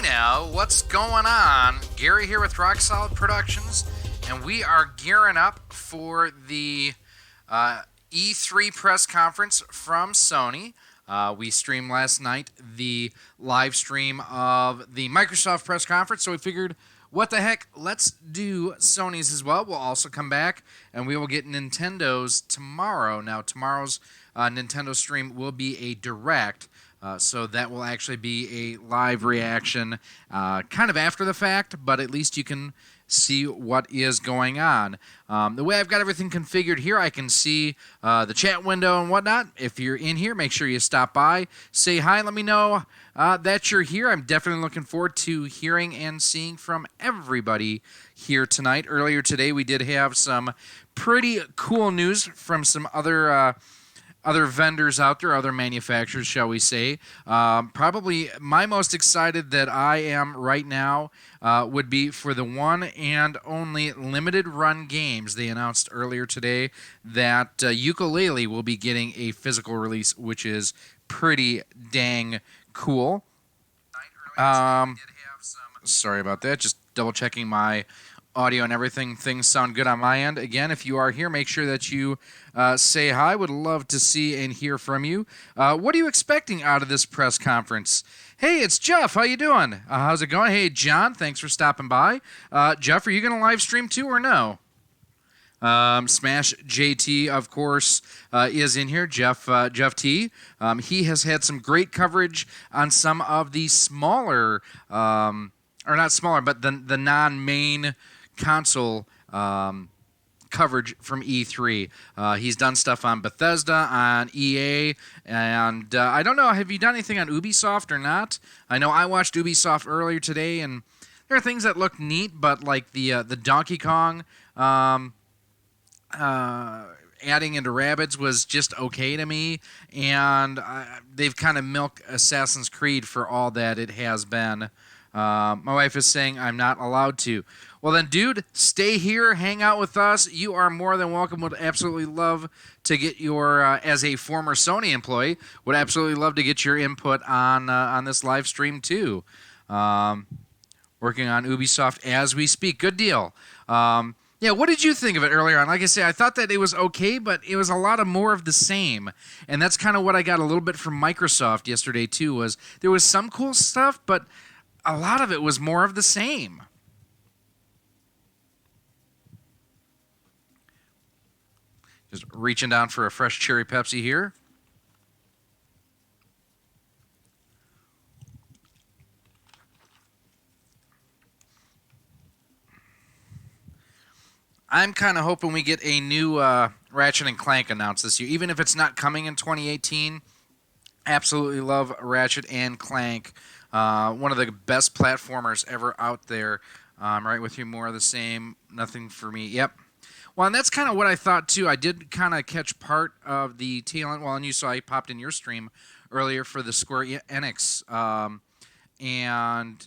now, what's going on? Gary here with Rock Solid Productions, and we are gearing up for the E3 press conference from Sony. We streamed last night the live stream of the Microsoft press conference, so we figured, what the heck, let's do Sony's as well. We'll also come back, and we will get Nintendo's tomorrow. Now, tomorrow's Nintendo stream will be a direct, so that will actually be a live reaction kind of after the fact, but at least you can see what is going on. The way I've got everything configured here, I can see the chat window and whatnot. If you're in here, make sure you stop by, say hi, let me know that you're here. I'm definitely looking forward to hearing and seeing from everybody here tonight. Earlier today, we did have some pretty cool news from some other vendors out there, other manufacturers, shall we say. Probably my most excited that I am right now would be for the one and only limited run games. They announced earlier today that Yooka-Laylee will be getting a physical release, which is pretty dang cool. Sorry about that. Just double checking my audio and everything. Things sound good on my end. Again, if you are here, make sure that you say hi. Would love to see and hear from you. What are you expecting out of this press conference? Hey, it's Jeff. How you doing? How's it going? Hey, John, thanks for stopping by. Jeff, are you going to live stream too or no? Smash JT, of course, is in here. Jeff T. He has had some great coverage on some of the smaller, or not smaller, but the non-main console coverage from E3. He's done stuff on Bethesda, on EA, and I don't know, have you done anything on Ubisoft or not? I know I watched Ubisoft earlier today, and there are things that look neat, but like the Donkey Kong adding into Rabbids was just okay to me, and they've kind of milked Assassin's Creed for all that it has been. My wife is saying I'm not allowed to. Well then, dude, stay here, hang out with us. You are more than welcome. Would absolutely love to get your, as a former Sony employee, would absolutely love to get your input on this live stream too. Working on Ubisoft as we speak. Good deal. Yeah, what did you think of it earlier on? Like I say, I thought that it was okay, but it was a lot of more of the same. And that's kind of what I got a little bit from Microsoft yesterday too, was there was some cool stuff, but a lot of it was more of the same. Just reaching down for a fresh cherry Pepsi here. I'm kind of hoping we get a new Ratchet and Clank announced this year. Even if it's not coming in 2018, absolutely love Ratchet and Clank. One of the best platformers ever out there. I'm right with you, more of the same. Nothing for me. Yep. Well, and that's kind of what I thought, too. I did kind of catch part of the tail end. Well, and you saw I popped in your stream earlier for the Square Enix. And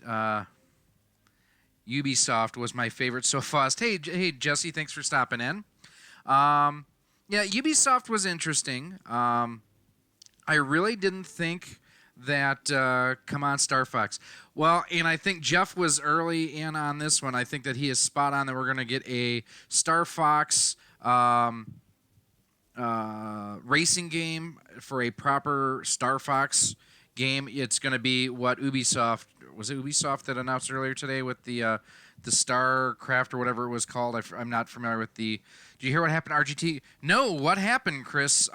Ubisoft was my favorite so far. Hey, Jesse, thanks for stopping in. Yeah, Ubisoft was interesting. I really didn't think that, come on, Star Fox. Well, and I think Jeff was early in on this one. I think that he is spot on that we're going to get a Star Fox racing game for a proper Star Fox game. It's going to be what Ubisoft, was it Ubisoft that announced earlier today with the StarCraft or whatever it was called? I'm not familiar with the, did you hear what happened to RGT? No, what happened, Chris?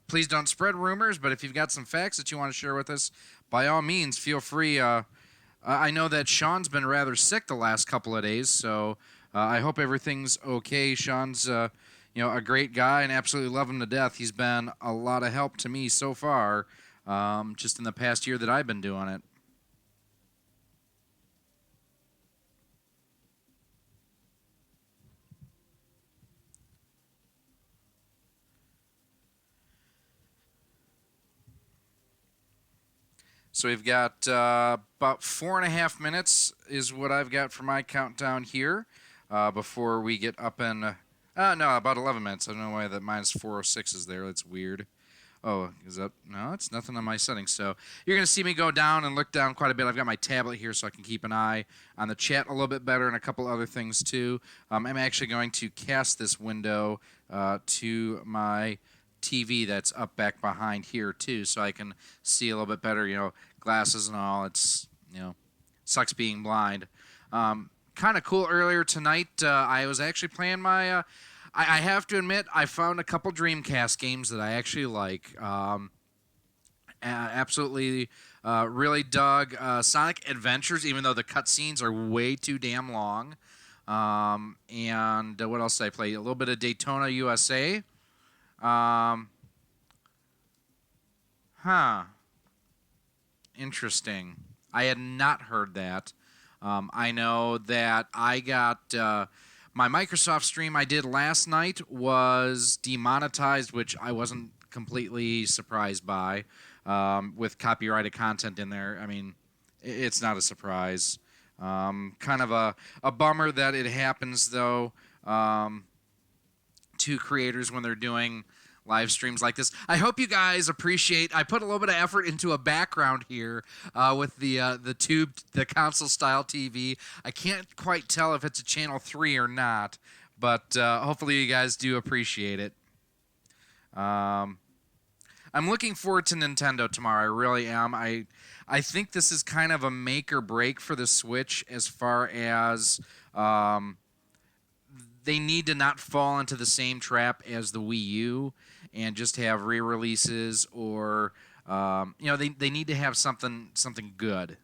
Please don't spread rumors, but if you've got some facts that you want to share with us, by all means, feel free. I know that Sean's been rather sick the last couple of days, so I hope everything's okay. Sean's a great guy and absolutely love him to death. He's been a lot of help to me so far, just in the past year that I've been doing it. So we've got about 4.5 minutes is what I've got for my countdown here before we get up in... no, about 11 minutes. I don't know why that minus 406 is there. That's weird. Oh, is that... No, it's nothing on my settings. So you're going to see me go down and look down quite a bit. I've got my tablet here so I can keep an eye on the chat a little bit better and a couple other things too. I'm actually going to cast this window to my TV that's up back behind here too, so I can see a little bit better, you know, glasses and all. It's, you know, sucks being blind. Kind of cool. Earlier tonight, I was actually playing my... I have to admit, I found a couple Dreamcast games that I actually like. Absolutely really dug Sonic Adventures, even though the cutscenes are way too damn long. And what else did I play? A little bit of Daytona USA. Interesting. I had not heard that. I know that I got... my Microsoft stream I did last night was demonetized, which I wasn't completely surprised by, with copyrighted content in there. I mean, it's not a surprise. Kind of a bummer that it happens, though, to creators when they're doing live streams like this. I hope you guys appreciate. I put a little bit of effort into a background here with the console style TV. I can't quite tell if it's a channel 3 or not, but hopefully you guys do appreciate it. I'm looking forward to Nintendo tomorrow. I really am. I think this is kind of a make or break for the Switch as far as they need to not fall into the same trap as the Wii U and just have re-releases, or they need to have something good,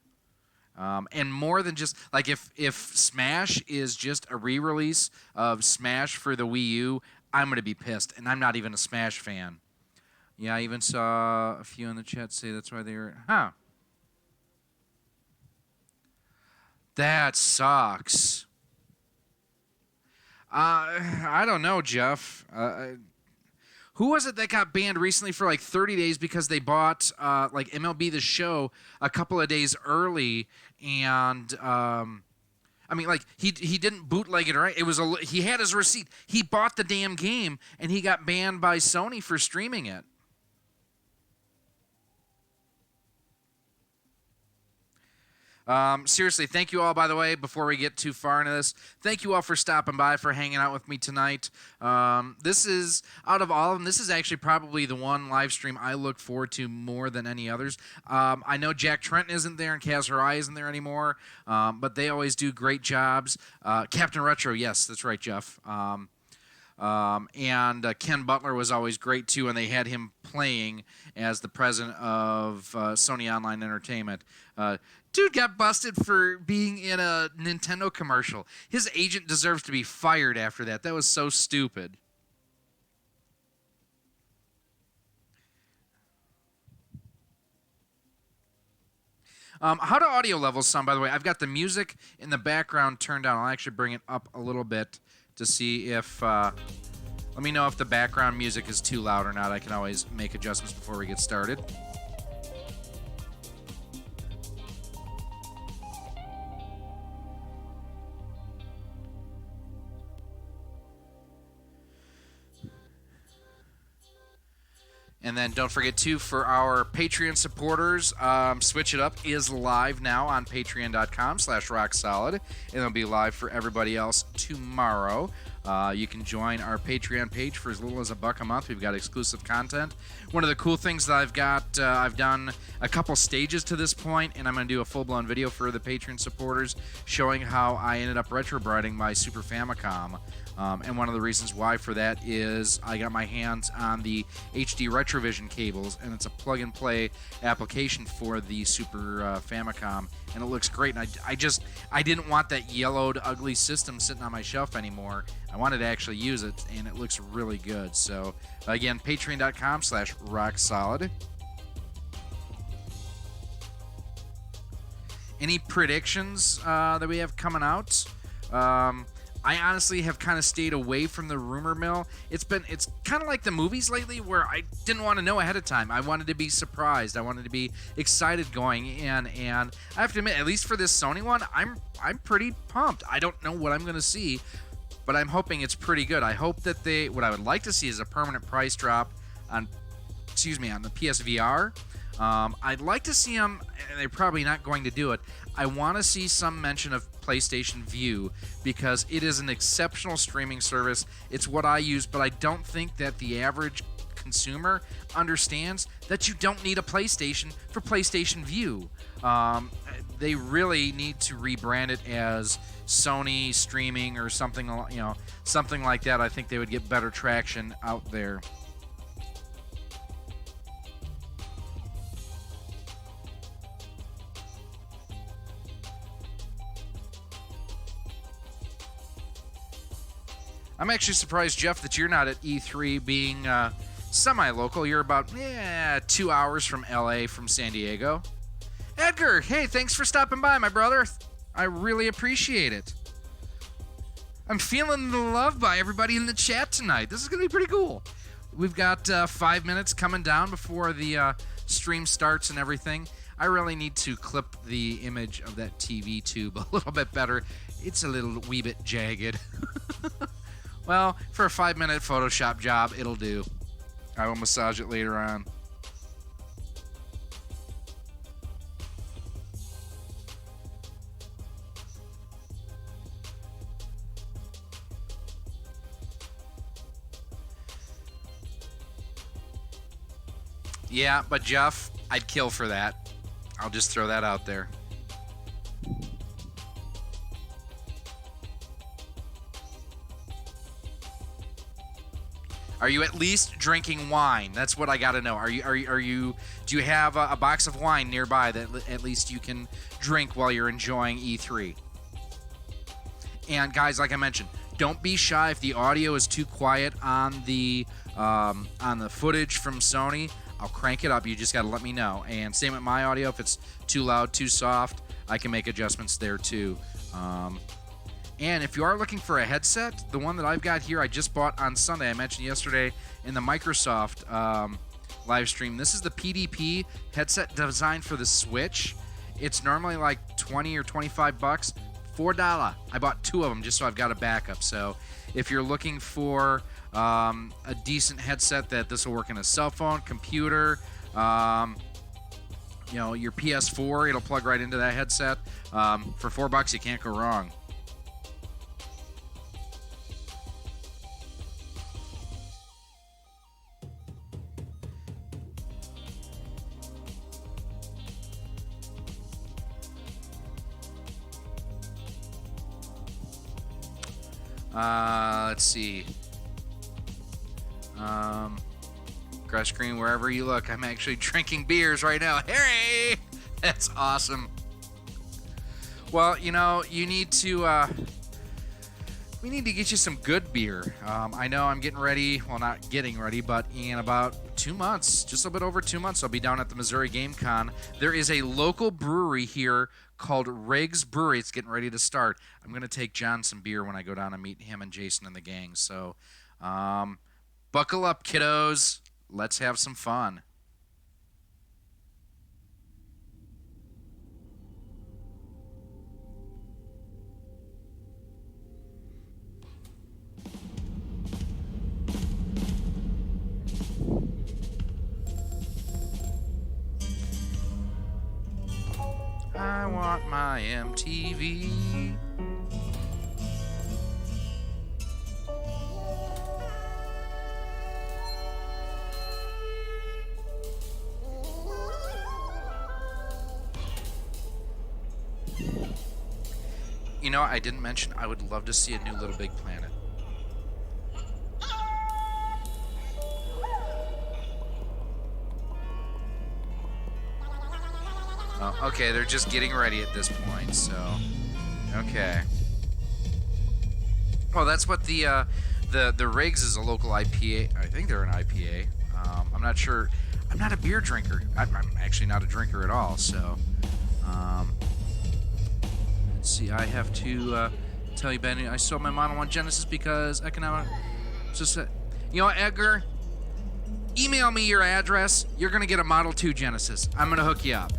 and more than just like if Smash is just a re-release of Smash for the Wii U, I'm gonna be pissed, and I'm not even a Smash fan. Yeah, I even saw a few in the chat say that's why they were. That sucks. I don't know, Jeff. Who was it that got banned recently for like 30 days because they bought like MLB The Show a couple of days early, and I mean, like he didn't bootleg it, right? It was he had his receipt. He bought the damn game, and he got banned by Sony for streaming it. Seriously, thank you all, by the way, before we get too far into this. Thank you all for stopping by, for hanging out with me tonight. This is, out of all of them, this is actually probably the one live stream I look forward to more than any others. I know Jack Trenton isn't there and Kaz Harai isn't there anymore, but they always do great jobs. Captain Retro, yes, that's right, Jeff. And Ken Butler was always great, too, and they had him playing as the president of Sony Online Entertainment. Dude got busted for being in a Nintendo commercial. His agent deserves to be fired after that. That was so stupid. How do audio levels sound, by the way? I've got the music in the background turned down. I'll actually bring it up a little bit to see if... let me know if the background music is too loud or not. I can always make adjustments before we get started. And then don't forget, too, for our Patreon supporters, Switch It Up is live now on patreon.com/rocksolid. And it'll be live for everybody else tomorrow. You can join our Patreon page for as little as $1 a month. We've got exclusive content. One of the cool things that I've got, I've done a couple stages to this point, and I'm going to do a full-blown video for the Patreon supporters showing how I ended up retrobrighting my Super Famicom. And one of the reasons why for that is I got my hands on the HD Retrovision cables, and it's a plug-and-play application for the Super Famicom, and it looks great. And I didn't want that yellowed, ugly system sitting on my shelf anymore. I wanted to actually use it, and it looks really good. So, again, patreon.com/rocksolid. Any predictions that we have coming out? I honestly have kind of stayed away from the rumor mill. It's kind of like the movies lately, where I didn't want to know ahead of time. I wanted to be surprised. I wanted to be excited going in, and I have to admit, at least for this Sony one, I'm pretty pumped. I don't know what I'm going to see, but I'm hoping it's pretty good. I hope that what I would like to see is a permanent price drop on excuse me, on the PSVR. I'd like to see them, and they're probably not going to do it. I want to see some mention of PlayStation Vue because it is an exceptional streaming service. It's what I use, but I don't think that the average consumer understands that you don't need a PlayStation for PlayStation Vue. They really need to rebrand it as Sony streaming or something, something like that. I think they would get better traction out there. I'm actually surprised, Jeff, that you're not at E3 being semi-local. You're about 2 hours from LA from San Diego. Edgar, hey, thanks for stopping by, my brother. I really appreciate it. I'm feeling the love by everybody in the chat tonight. This is going to be pretty cool. We've got 5 minutes coming down before the stream starts and everything. I really need to clip the image of that TV tube a little bit better. It's a little wee bit jagged. Well, for a 5-minute Photoshop job, it'll do. I will massage it later on. Yeah, but Jeff, I'd kill for that. I'll just throw that out there. Are you at least drinking wine? That's what I got to know. Do you have a box of wine nearby that at least you can drink while you're enjoying E3? And guys, like I mentioned, don't be shy if the audio is too quiet on the footage from Sony. I'll crank it up. You just got to let me know. And same with my audio. If it's too loud, too soft, I can make adjustments there too. And if you are looking for a headset, the one that I've got here, I just bought on Sunday. I mentioned yesterday in the Microsoft live stream. This is the PDP headset designed for the Switch. It's normally like 20 or 25 bucks. $4. I bought 2 of them just so I've got a backup. So if you're looking for a decent headset that this will work in a cell phone, computer, your PS4, it'll plug right into that headset. For $4, you can't go wrong. Let's see. Grass Green, wherever you look, I'm actually drinking beers right now. Harry! That's awesome. Well, you need to, we need to get you some good beer. I know I'm getting ready, well, not getting ready, but in about 2 months, just a bit over 2 months, I'll be down at the Missouri Game Con. There is a local brewery here called Riggs Brewery. It's getting ready to start. I'm going to take John some beer when I go down and meet him and Jason and the gang. So buckle up, kiddos. Let's have some fun. I want my MTV. I didn't mention I would love to see a new Little Big Planet. Oh, okay, they're just getting ready at this point, so okay. Well, that's what the Riggs is, a local IPA. I think they're an IPA. I'm not sure. I'm not a beer drinker. I'm actually not a drinker at all. So, let's see. I have to tell you, Benny, I sold my Model 1 Genesis because economic. Just Edgar, email me your address. You're gonna get a Model 2 Genesis. I'm gonna hook you up.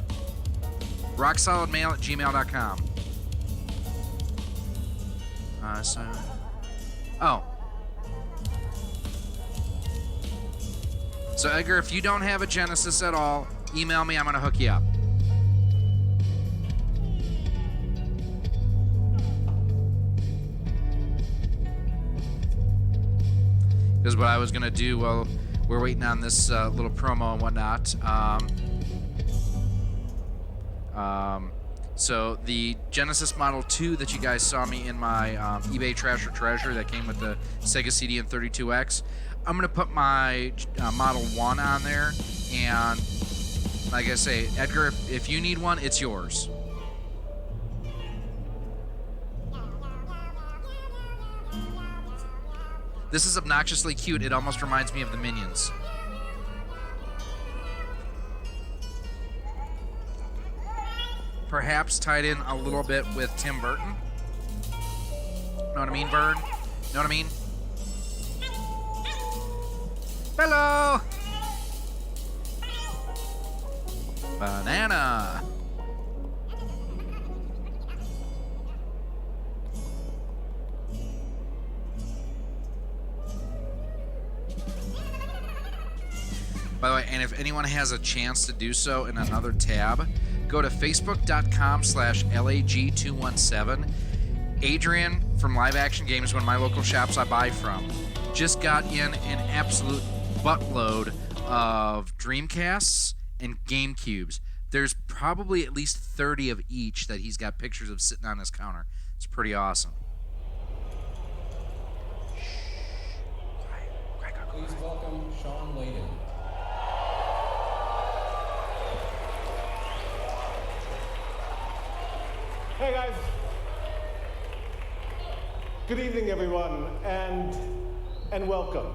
rocksolidmail@gmail.com. Oh. So Edgar, if you don't have a Genesis at all, email me. I'm going to hook you up. Because what I was going to do while we're waiting on this little promo and whatnot. So the Genesis Model 2 that you guys saw me in my eBay Trash or Treasure that came with the Sega CD and 32X, I'm going to put my Model 1 on there. And like I say, Edgar, if you need one, it's yours. This is obnoxiously cute. It almost reminds me of the Minions. Perhaps tied in a little bit with Tim Burton. Know what I mean, Bird? Know what I mean? Hello! Banana! By the way, and if anyone has a chance to do so in another tab, go to facebook.com/lag217. Adrian from Live Action Games, one of my local shops I buy from, just got in an absolute buttload of Dreamcasts and GameCubes. There's probably at least 30 of each that he's got pictures of sitting on his counter. It's pretty awesome. Please welcome Sean Layden. Hey guys, good evening everyone, and welcome,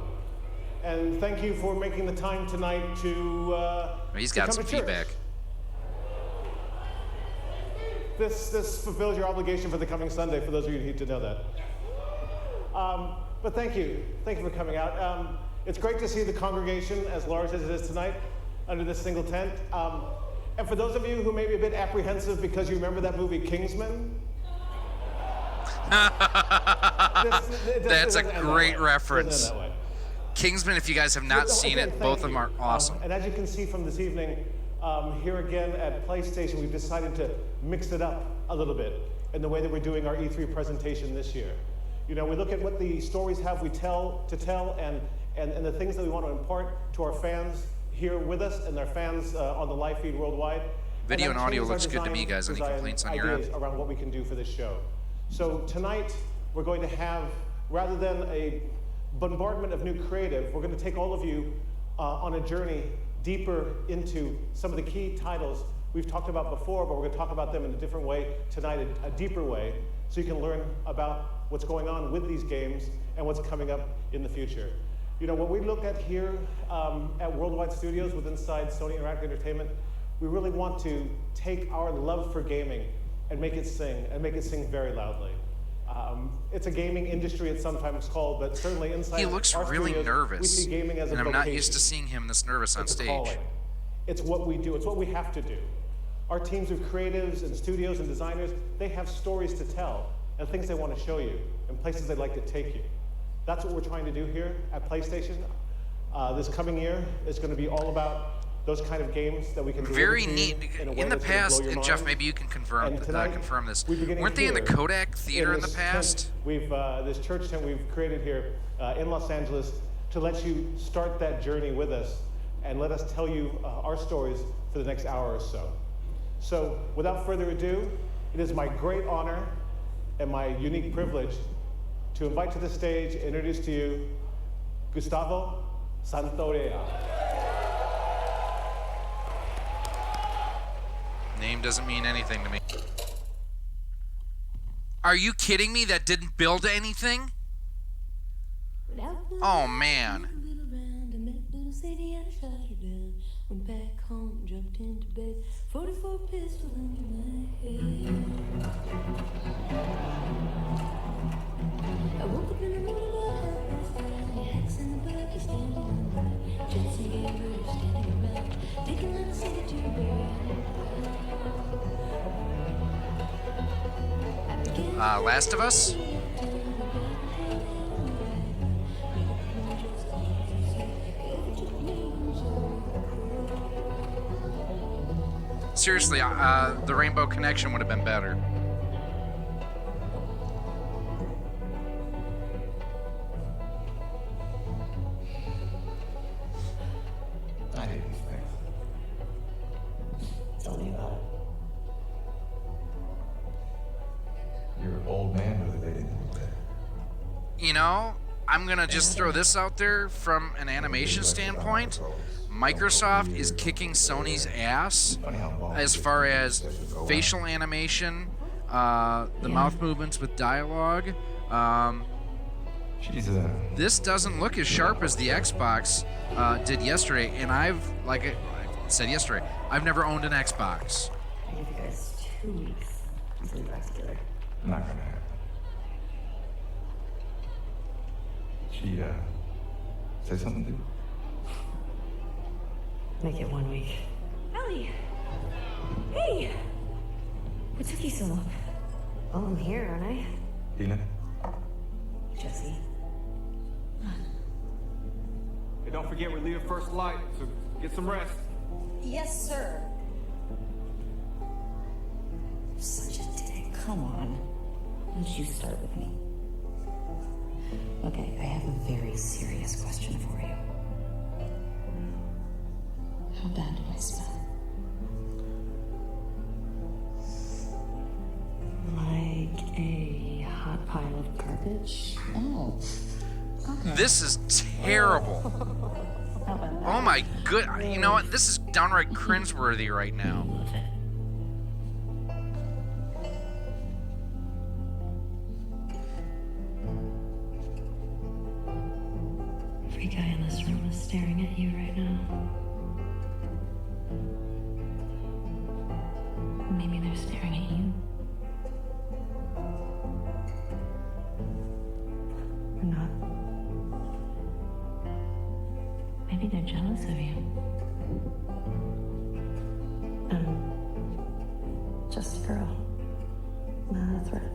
and thank you for making the time tonight to He's got some feedback. This fulfills your obligation for the coming Sunday, for those of you who need to know that. But thank you for coming out. It's great to see the congregation as large as it is tonight under this single tent. And for those of you who may be a bit apprehensive because you remember that movie Kingsman, that's a great reference. Kingsman, if you guys have not seen it, both of them are awesome. And as you can see from this evening, here again at PlayStation, we've decided to mix it up a little bit in the way that we're doing our E3 presentation this year. You know, we look at what the stories have we tell and the things that we want to impart to our fans here with us and their fans on the live feed worldwide. Video and audio looks good to me, guys. Any complaints on your end? Around what we can do for this show. So tonight, we're going to have, rather than a bombardment of new creative, we're going to take all of you on a journey deeper into some of the key titles we've talked about before, but we're going to talk about them in a different way tonight, a deeper way, so you can learn about what's going on with these games and what's coming up in the future. You know, what we look at here at Worldwide Studios with inside Sony Interactive Entertainment, we really want to take our love for gaming and make it sing very loudly. It's a gaming industry, it's sometimes called, but certainly inside he looks our really studios, nervous, we see gaming as and a I'm not vocation. used to seeing him this nervous on stage. Calling. It's what we do. It's what we have to do. Our teams of creatives and studios and designers, they have stories to tell and things they want to show you and places they'd like to take you. That's what we're trying to do here at PlayStation. This coming year is going to be all about those kind of games that we can do. Very neat. In the past, and Jeff, maybe you can confirm this. Weren't they in the Kodak Theater in the past? This church tent we've created here in Los Angeles to let you start that journey with us and let us tell you our stories for the next hour or so. So, without further ado, it is my great honor and my unique privilege to invite to the stage, introduce to you, Gustavo Santorea. Name doesn't mean anything to me. Are you kidding me? That didn't build anything? Oh, man. Went back home, jumped into bed, 44 pistol under my head. I woke up in the middle of the house, hacks in the back, standing on the right, Jesse Gabriel standing around, thinking I'd sing it to you, Last of Us? Seriously, the Rainbow Connection would have been better. I hate these things. Tell me about it. Your old man was evading a little bit. You know, I'm gonna just throw this out there from an animation standpoint. Microsoft is kicking Sony's ass as far as facial animation, the mouth movements with dialogue. This doesn't look as sharp as the Xbox did yesterday, and like I said yesterday, I've never owned an Xbox. I give you guys 2 weeks until you're back together. Not gonna happen. She, say something, dude? Make it 1 week. Ellie! Hey! What took you so long? Well, I'm here, aren't I? Tina? Jesse. Hey, don't forget we're leaving first light, so get some rest. Yes, sir. Such a dick. Come on. Why don't you start with me? Okay, I have a very serious question for you. How bad do I smell? Like a hot pile of garbage? Oh. Okay. This is terrible. How about that? Oh my good. You know what? This is downright cringeworthy right now. Love it. Every guy in this room is staring at you right now. Maybe they're staring at you. Or not. Maybe they're jealous of you. Just a girl. Not a threat.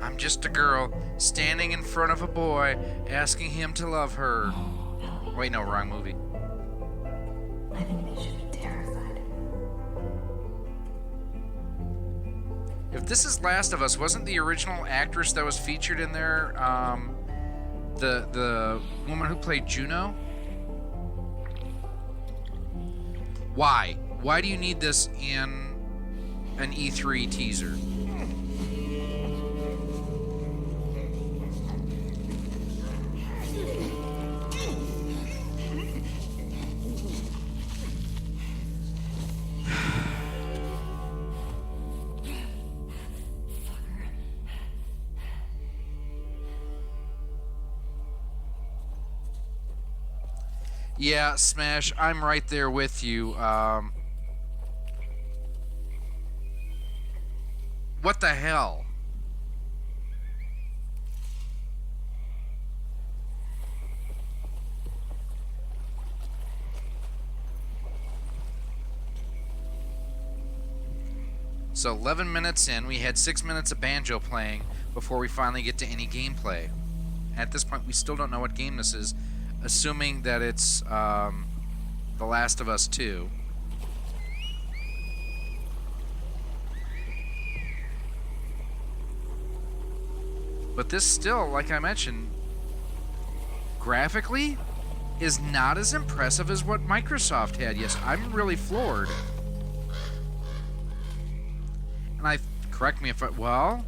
I'm just a girl standing in front of a boy asking him to love her. Oh, Ellie. Wait, no, wrong movie. I think they should be terrified. If this is Last of Us, wasn't the original actress that was featured in there the woman who played Juno? Why? Why do you need this in an E3 teaser? Yeah, Smash, I'm right there with you. What the hell? So 11 minutes in, we had 6 minutes of banjo playing before we finally get to any gameplay. At this point, we still don't know what game this is, assuming that it's The Last of Us 2. But this still, like I mentioned, graphically is not as impressive as what Microsoft had. Yes, I'm really floored. And correct me if well,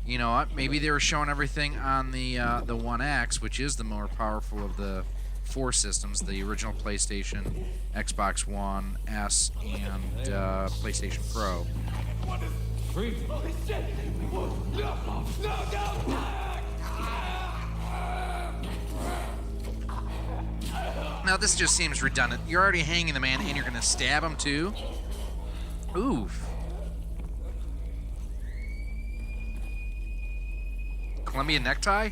you know what? Maybe they were showing everything on the One X, which is the more powerful of the 4 systems: the original PlayStation, Xbox One S, and PlayStation Pro. Holy shit! Now this just seems redundant. You're already hanging the man, and you're gonna stab him too. Oof. Columbia necktie?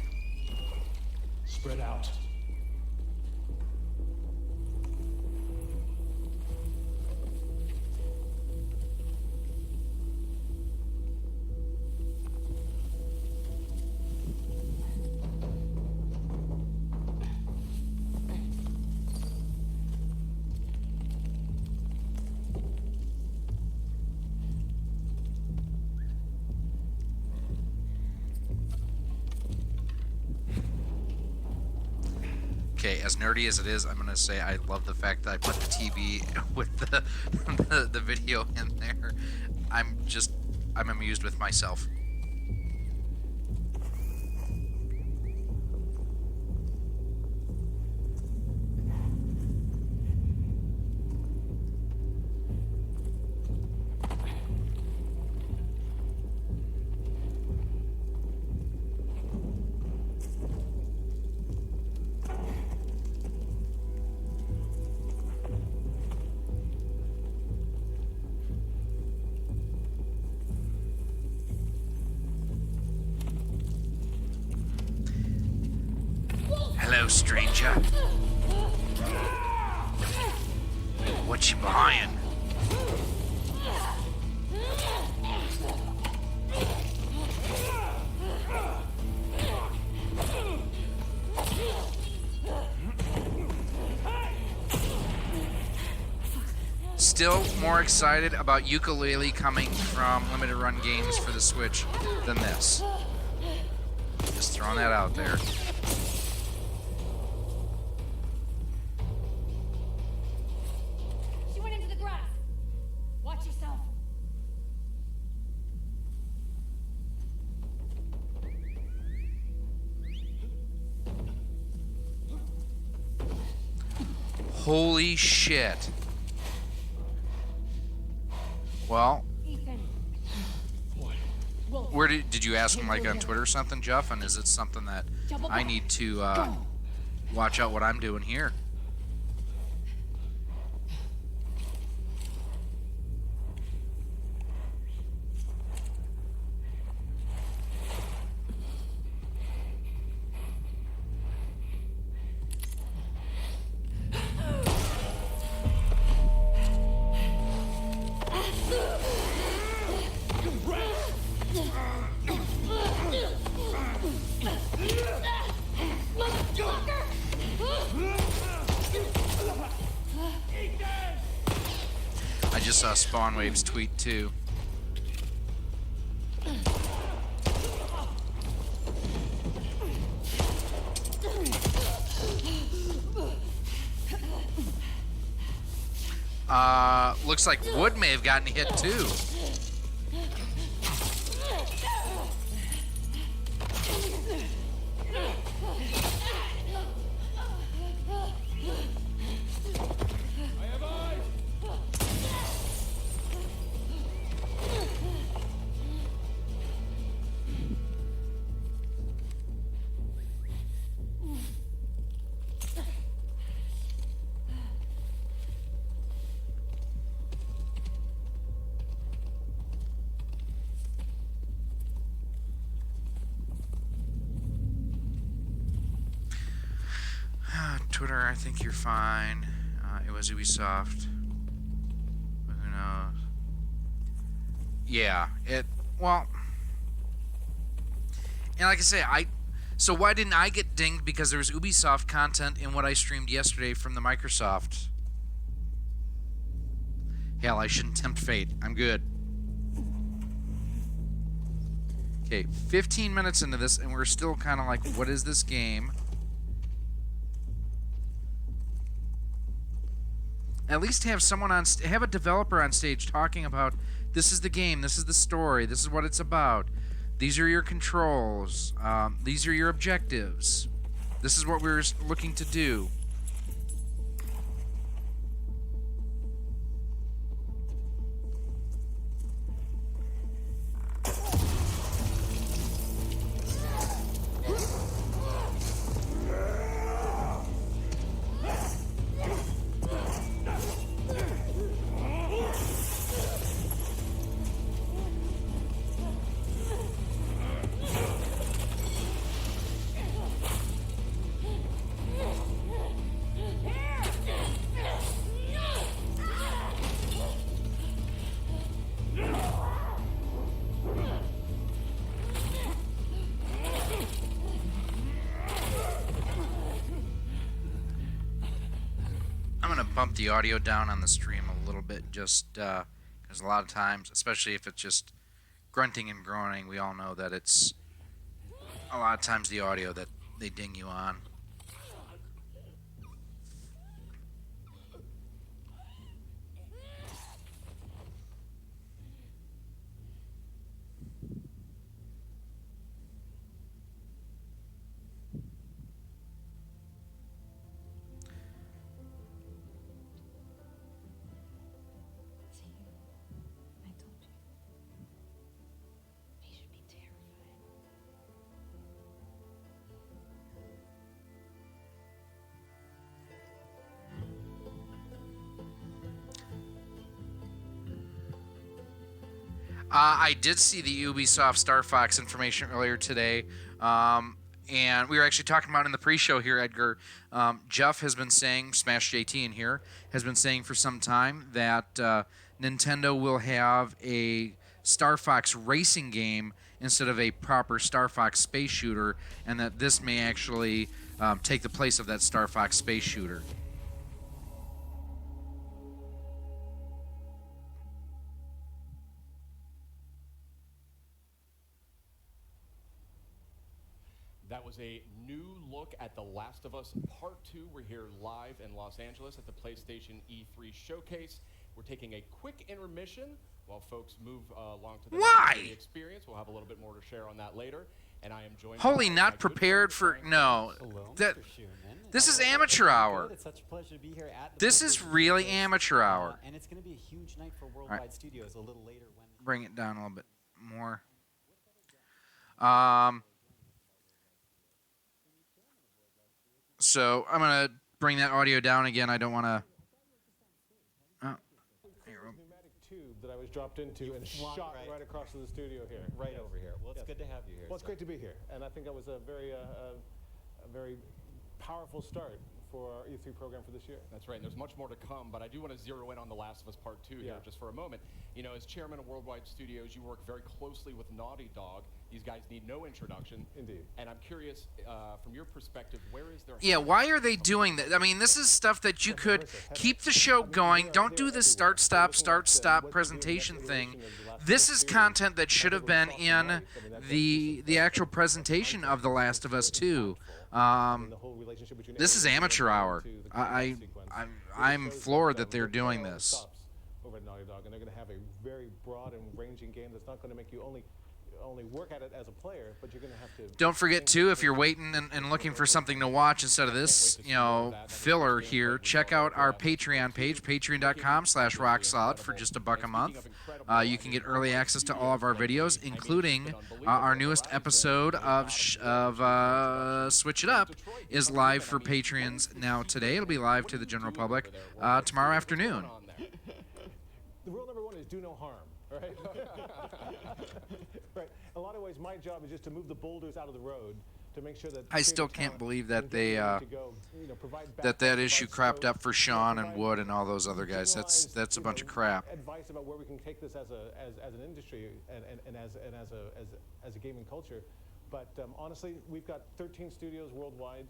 Spread out. Okay, as nerdy as it is, I'm gonna say I love the fact that I put the TV with the video in there. I'm amused with myself. Hello, stranger. What you buying? Still more excited about Ukulele coming from limited run games for the Switch than this. Just throwing that out there. She went into the grass. Watch yourself. Holy shit. Well, Ethan. where did you ask him, like, on Twitter or something, Jeff? And is it something that I need to watch out what I'm doing here? I just saw Spawn Wave's tweet too. Looks like Wood may have gotten hit too. Twitter, I think you're fine. It was Ubisoft. But who knows? Yeah, well, and like I say, so why didn't I get dinged? Because there was Ubisoft content in what I streamed yesterday from the Microsoft. Hell, I shouldn't tempt fate. I'm good. Okay, 15 minutes into this, and we're still kind of like, what is this game? At least have someone have a developer on stage talking about, this is the game, this is the story, this is what it's about, these are your controls, these are your objectives, this is what we're looking to do. Bump the audio down on the stream a little bit, just because a lot of times, especially if it's just grunting and groaning, we all know that it's a lot of times the audio that they ding you on. I did see the Ubisoft Star Fox information earlier today, and we were actually talking about it in the pre-show here, Edgar. Jeff has been saying, Smash JT in here, has been saying for some time that Nintendo will have a Star Fox racing game instead of a proper Star Fox space shooter, and that this may actually take the place of that Star Fox space shooter. That was a new look at The Last of Us Part 2. We're here live in Los Angeles at the PlayStation E3 Showcase. We're taking a quick intermission while folks move along to the Why? experience. We'll have a little bit more to share on that later. And I am joined Holy, by not not my good prepared friend for Frank. no. That this is amateur hour. It's such a pleasure to be here at the This is PlayStation really Showcase. amateur hour. And it's going to be a huge night for Worldwide Studios a little later when Bring it down a little bit more. So I'm gonna bring that audio down again. I don't want to. Oh, here we go. Pneumatic tube that I was dropped into and walked shot right- right across to the studio here. right Yes. over here. Well, it's Yes. good to have you here. Well, it's so- great to be here, and I think that was a very powerful start for our E3 program for this year. That's right, and there's much more to come, but I do want to zero in on The Last of Us Part 2 here Yeah. just for a moment. You know, as chairman of Worldwide Studios, you work very closely with Naughty Dog. These guys need no introduction. Indeed. And I'm curious, from your perspective, where is their... Yeah, why are they doing that? I mean, this is stuff that you could keep the show going. Don't do this start stop presentation thing. This is content that should have been in the actual presentation of The Last of Us 2. This is amateur hour. I'm floored that they're doing this. Over at Naughty Dog, and they're going to have a very broad and ranging game that's not going to make you only work at it as a player, but you're going to have to. Don't forget too, if you're waiting and looking for something to watch instead of this, filler here, check out our Patreon page, patreon.com/rocksolid for just $1 a month. You can get early access to all of our videos, including our newest episode of Switch It Up is live for patrons now today. It'll be live to the general public tomorrow afternoon. The rule number one is do no harm, right? Right. In a lot of ways, my job is just to move the boulders out of the road to make sure that. I still creative can't talent believe that can they get ready to go, provide that backup, issue provide cropped scope, up for Sean and provide, Wood and all those other guys. That's a bunch of crap. Advice about where we can take this as an industry and as a gaming culture. But honestly, we've got 13 studios worldwide.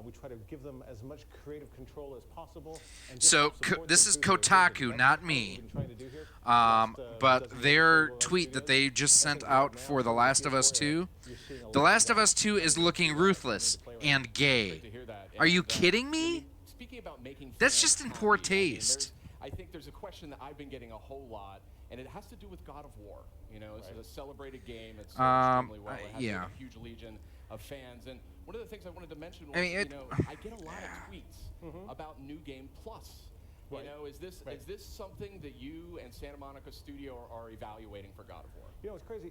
We try to give them as much creative control as possible. And just So help support this them is through their vision. Kotaku, That's not what me. we've been trying to do here. But Doesn't their Worldwide tweet that they Studios. just I sent think right out now, for The what Last we're of Us here 2, for, you're seeing a The lot Last of more Us 2 is looking ruthless and gay. Are you kidding me? Speaking about making That's fans just in happy, poor I mean, taste. I think there's a question that I've been getting a whole lot, and it has to do with God of War. You know, it's a celebrated game. It's sold extremely well. It has yeah. a huge legion of fans. And one of the things I wanted to mention was, I mean, I get a lot of tweets about New Game Plus. You know, is this something that you and Santa Monica Studio are evaluating for God of War? You know, it's crazy.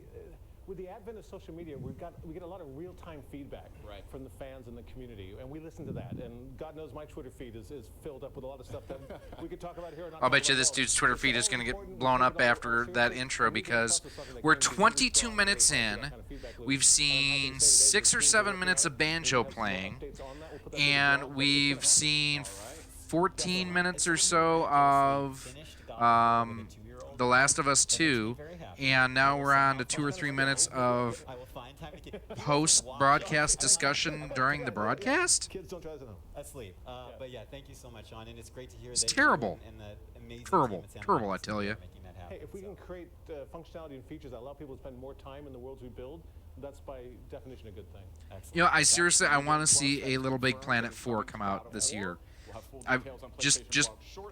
With the advent of social media, we get a lot of real-time feedback from the fans and the community, and we listen to that. And God knows my Twitter feed is filled up with a lot of stuff that we could talk about here. I'll bet you this dude's Twitter feed is going to get blown up after that intro because we're 22 minutes in. We've seen 6 or 7 minutes of banjo playing, and we've seen 14 minutes or so of The Last of Us 2, and now we're on to 2 or 3 minutes of post-broadcast discussion during the broadcast? Kids don't try this at home. Asleep. But yeah, thank you so much, Sean, and it's great to hear It's that terrible. you and the amazing Terrible. team at Santa Terrible, Monica I tell Studio ya. are making that happen. Hey, if we So- can create functionality and features that allow people to spend more time in the worlds we build, that's by definition a good thing. Excellent. You know, I seriously, I want to see a Little Big Planet 4 come out this year. I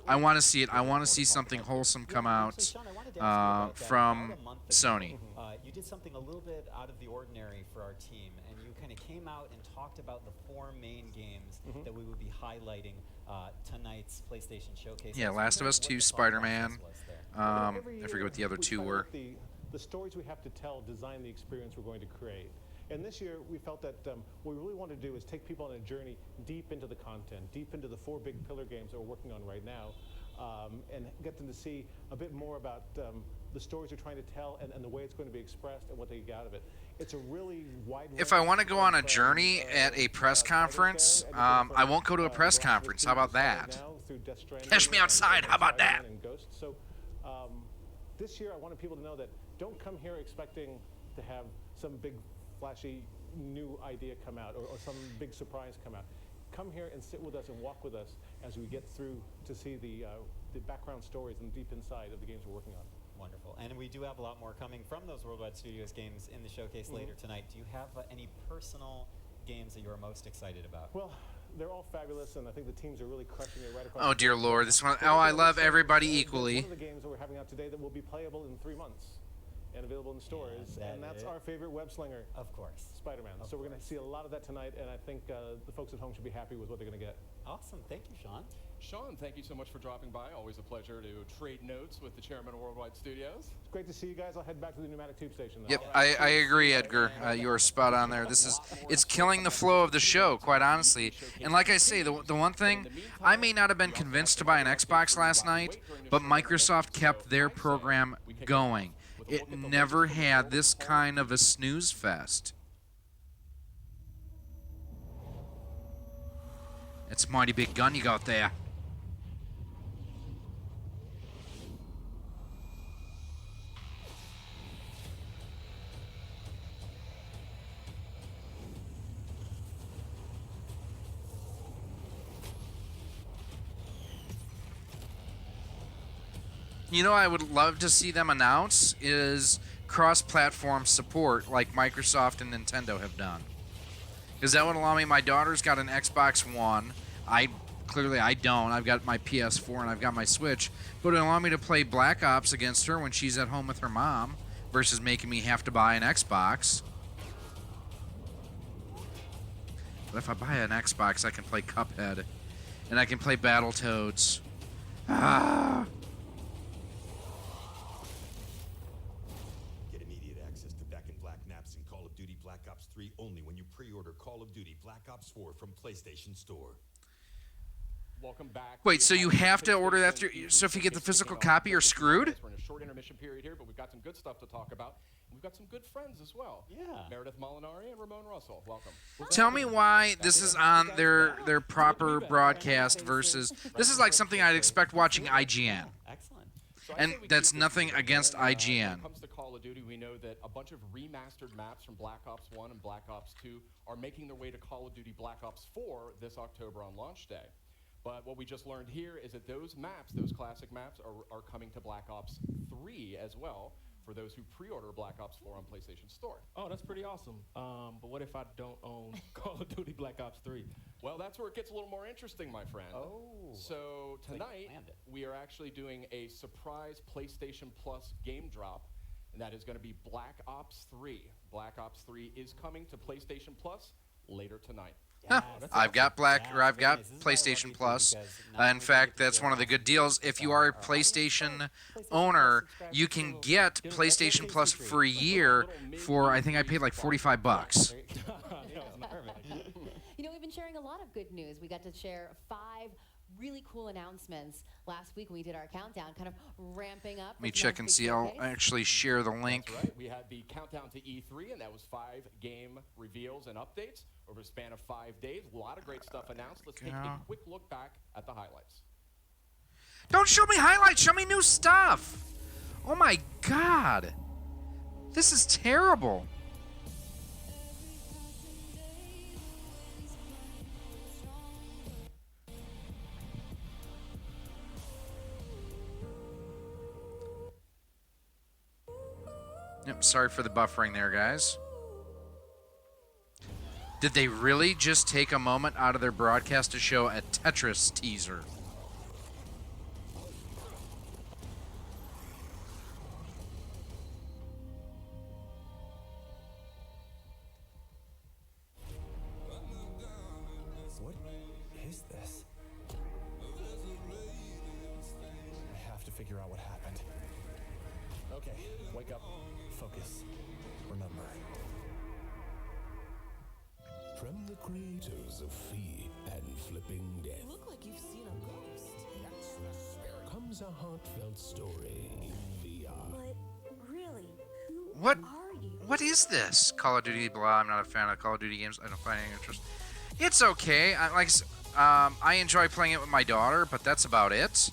I want to see it. I want to see something wholesome come out Sean, I wanted to ask you about that. from About a month ago, Sony. You did something a little bit out of the ordinary for our team, and you kind of came out and talked about the 4 main games that we would be highlighting tonight's PlayStation Showcase. Yeah, I was Last of wondering Us what 2, the thought Spider-Man. process was there. I forget what the other 2 were. The stories we have to tell design the experience we're going to create. And this year, we felt that what we really want to do is take people on a journey deep into the content, deep into the 4 big pillar games that we're working on right now, and get them to see a bit more about the stories you're trying to tell, and the way it's going to be expressed and what they get out of it. It's a really wide. If I want to go on a journey at a press conference, I won't go to a press conference. How about that? Catch me outside. How about that? So this year, I wanted people to know that don't come here expecting to have some big, flashy new idea come out or some big surprise come out. Come here and sit with us and walk with us as we get through to see the background stories and deep inside of the games we're working on. Wonderful. And we do have a lot more coming from those Worldwide Studios games in the showcase later tonight. Do you have any personal games that you are most excited about? Well, they're all fabulous, and I think the teams are really crushing it right across. Oh, dear Lord. This one. Oh, I love everybody equally. One of the games that we're having out today that will be playable in 3 months and available in stores, and that's our favorite web slinger. Of course. Spider-Man. So we're going to see a lot of that tonight, and I think the folks at home should be happy with what they're going to get. Awesome. Thank you, Sean. Sean, thank you so much for dropping by. Always a pleasure to trade notes with the chairman of Worldwide Studios. It's great to see you guys. I'll head back to the pneumatic tube station, though. Yep, I agree, Edgar. You are spot on there. It's killing the flow of the show, quite honestly. And like I say, the one thing, I may not have been convinced to buy an Xbox last night, but Microsoft kept their program going. It never had this kind of a snooze fest. It's a mighty big gun you got there. You know, I would love to see them announce is cross-platform support like Microsoft and Nintendo have done. Because that would allow me, my daughter's got an Xbox One. I don't. I've got my PS4 and I've got my Switch. But it would allow me to play Black Ops against her when she's at home with her mom versus making me have to buy an Xbox. But if I buy an Xbox, I can play Cuphead. And I can play Battletoads. Ah! Only when you pre-order Call of Duty Black Ops 4 from PlayStation Store. Welcome back. Wait, so you have to order that through? So if you get the physical copy, you're screwed? We're in a short intermission period here, but we've got some good stuff to talk about. We've got some good friends as well. Yeah. Meredith Molinari and Ramon Russell. Welcome. Tell me why this is on their proper broadcast versus... This is like something I'd expect watching IGN. Excellent. And that's nothing against IGN. When it comes to Call of Duty, we know that a bunch of remastered maps from Black Ops 1 and Black Ops 2 are making their way to Call of Duty Black Ops 4 this October on launch day. But what we just learned here is that those maps, those classic maps, are coming to Black Ops 3 as well for those who pre-order Black Ops 4 on PlayStation Store. Oh, that's pretty awesome. But what if I don't own Call of Duty Black Ops 3? Well, that's where it gets a little more interesting, my friend. Oh. So tonight, we are actually doing a surprise PlayStation Plus game drop, and that is going to be Black Ops 3. Black Ops 3 is coming to PlayStation Plus later tonight. Huh. I've got PlayStation Plus. In fact, that's one of the good deals. If you are a PlayStation owner, you can get PlayStation Plus for a year for, I think I paid like $45. You know, we've been sharing a lot of good news. We got to share 5 really cool announcements last week when we did our countdown, kind of ramping up. Let me check and see. I'll actually share the link. That's right. We had the countdown to E3, and that was 5 game reveals and updates over a span of 5 days. A lot of great stuff announced. Let's take a quick look back at the highlights. Don't show me highlights. Show me new stuff. Oh, my God. This is terrible. Yep, sorry for the buffering there, guys. Did they really just take a moment out of their broadcast to show a Tetris teaser? What is this? I have to figure out what happened. Okay, wake up. Focus. Remember. From the creators of Fee and Flipping Death. You look like you've seen a ghost. Comes a heartfelt story in VR. But What is this? Call of Duty, blah. I'm not a fan of Call of Duty games. I don't find any interest. It's okay. I enjoy playing it with my daughter, but that's about it.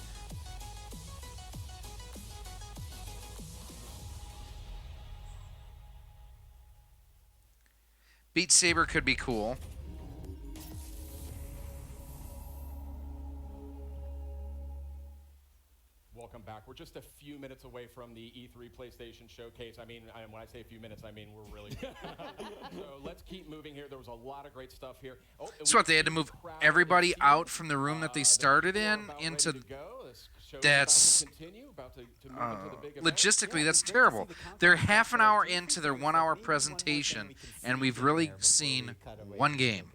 Beat Saber could be cool. Welcome back. We're just a few minutes away from the E3 PlayStation Showcase. I mean, when I say a few minutes, I mean we're really so let's keep moving here. There was a lot of great stuff here. Oh, So what, they had to move everybody out from the room that they started in into... That's... logistically, that's terrible. They're half an hour into their 1 hour presentation, and we've really seen one game.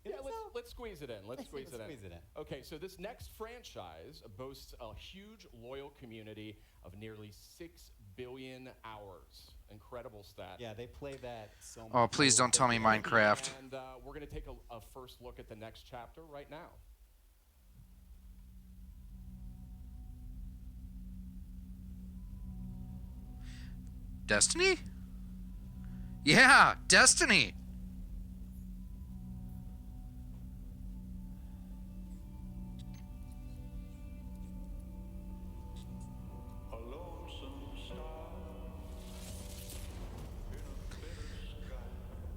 Yeah, let's squeeze it in. Let's squeeze it in. Okay, so this next franchise boasts a huge loyal community of nearly 6 billion hours. Incredible stat. Yeah, they play that so much. Oh, please don't tell me Minecraft. And we're going to take a first look at the next chapter right now. Destiny? Yeah, Destiny.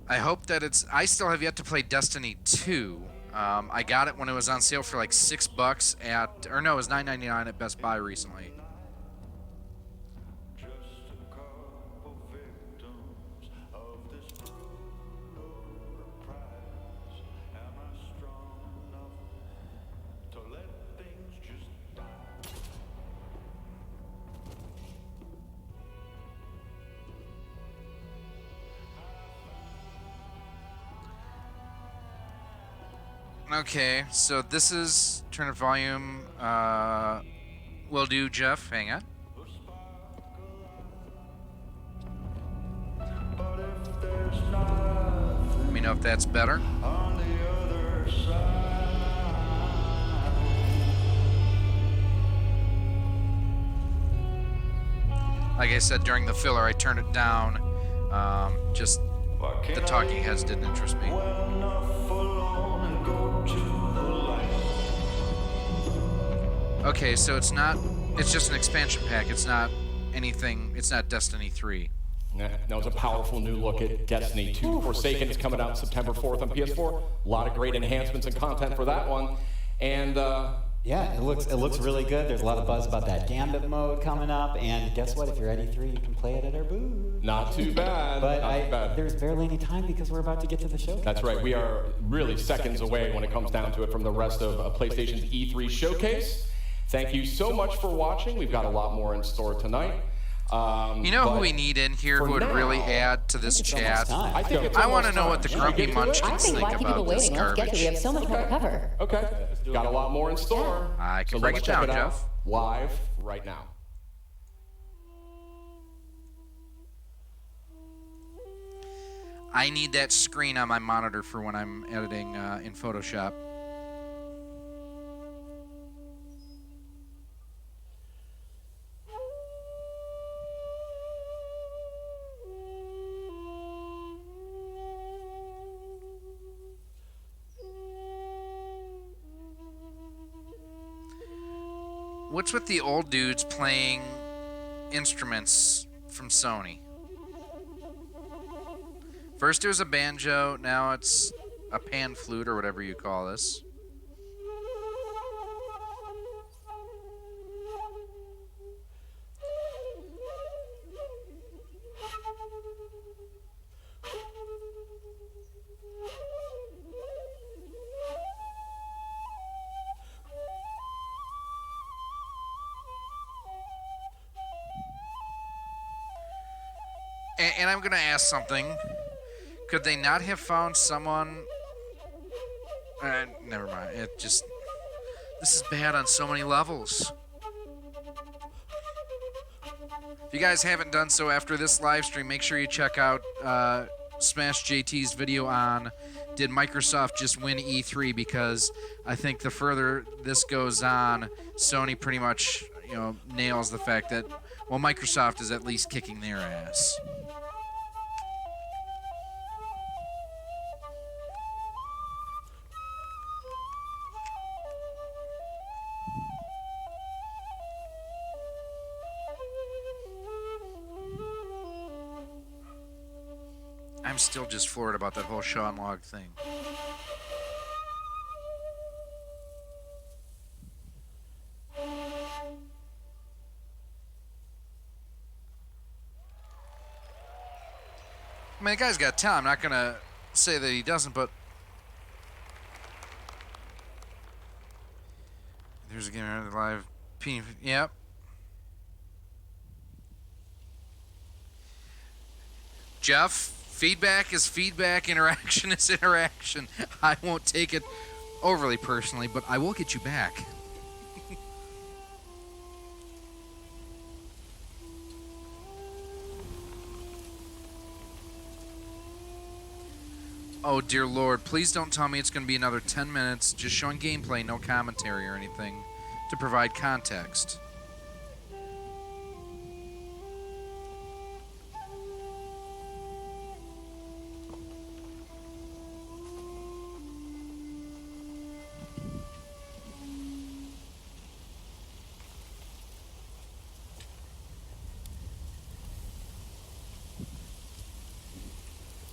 I hope that it's... I still have yet to play Destiny 2. I got it when it was on sale for like $6 at... Or no, it was $9.99 at Best Buy recently. Okay, so this is... Turn up volume. Will do, Jeff. Hang on. Let me know if that's better. Like I said during the filler, I turned it down. Just the talking heads didn't interest me. Okay, so it's not... It's just an expansion pack. It's not anything... It's not Destiny 3. That was a powerful new look at Destiny 2. Forsaken is coming out September 4th on PS4. A lot of great enhancements and content for that one. And... yeah, it looks really good. There's a lot of buzz about that Gambit mode coming up, and guess what? If you're at E3, you can play it at our booth. Not too bad. But there's barely any time because we're about to get to the show. That's right. We are really seconds away when it comes down to it from the rest of PlayStation's E3 showcase. Thank you so much for watching. We've got a lot more in store tonight. You know who we need in here who would really add to this chat? I want to know what the Grumpy Munchkins think about this garbage. We have so much more to cover. Okay. Got a lot more in store. I can break it down, Jeff. Live right now. I need that screen on my monitor for when I'm editing in Photoshop. What's with the old dudes playing instruments from Sony? First it was a banjo, now it's a pan flute or whatever you call this. And I'm going to ask something. Could they not have found someone... never mind. It just... This is bad on so many levels. If you guys haven't done so after this live stream, make sure you check out Smash JT's video on Did Microsoft Just Win E3? Because I think the further this goes on, Sony pretty much... nails the fact that, well, Microsoft is at least kicking their ass. I'm still just floored about that whole Sean Log thing. I mean, the guy's got talent. I'm not going to say that he doesn't, but there's a game live. Yep. Jeff, feedback is feedback, interaction is interaction. I won't take it overly personally, but I will get you back. Oh, dear Lord, please don't tell me it's going to be another 10 minutes just showing gameplay, no commentary or anything to provide context.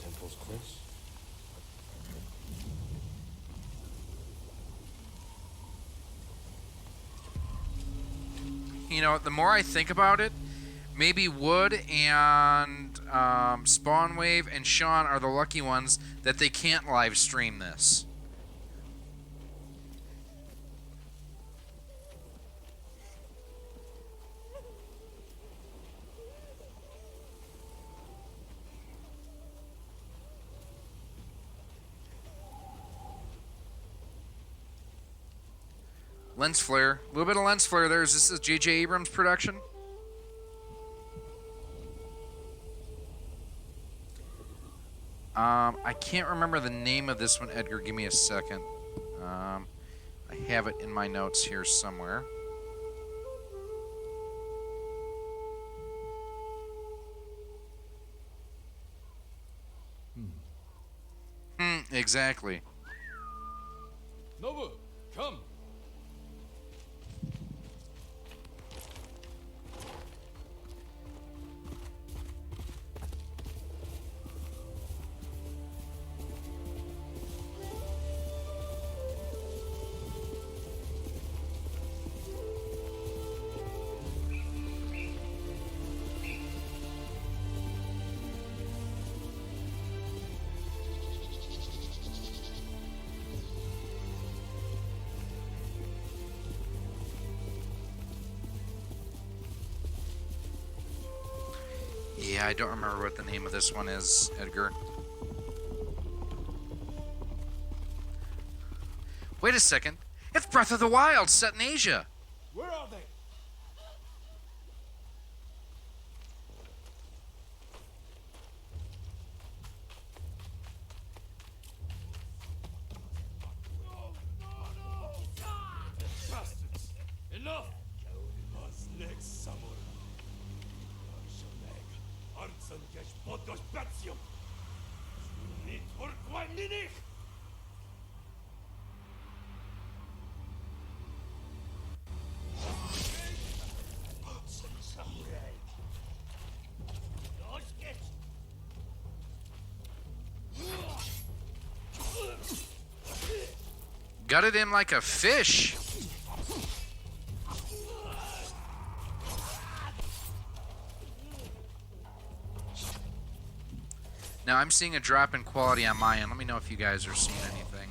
Temple's close. You know, the more I think about it, maybe Wood and Spawnwave and Sean are the lucky ones that they can't live stream this. Lens flare. A little bit of lens flare there. Is this a J.J. Abrams production? I can't remember the name of this one, Edgar. Give me a second. I have it in my notes here somewhere. Exactly. Nobu, come. Yeah, I don't remember what the name of this one is, Edgar. Wait a second. It's Breath of the Wild set in Asia. Where are they? Bastards! Enough! Was next summer. Artsen gdzieś poddość Betsjom. Nie turkła minich! Gutted him like a fish. Now I'm seeing a drop in quality on my end. Let me know if you guys are seeing anything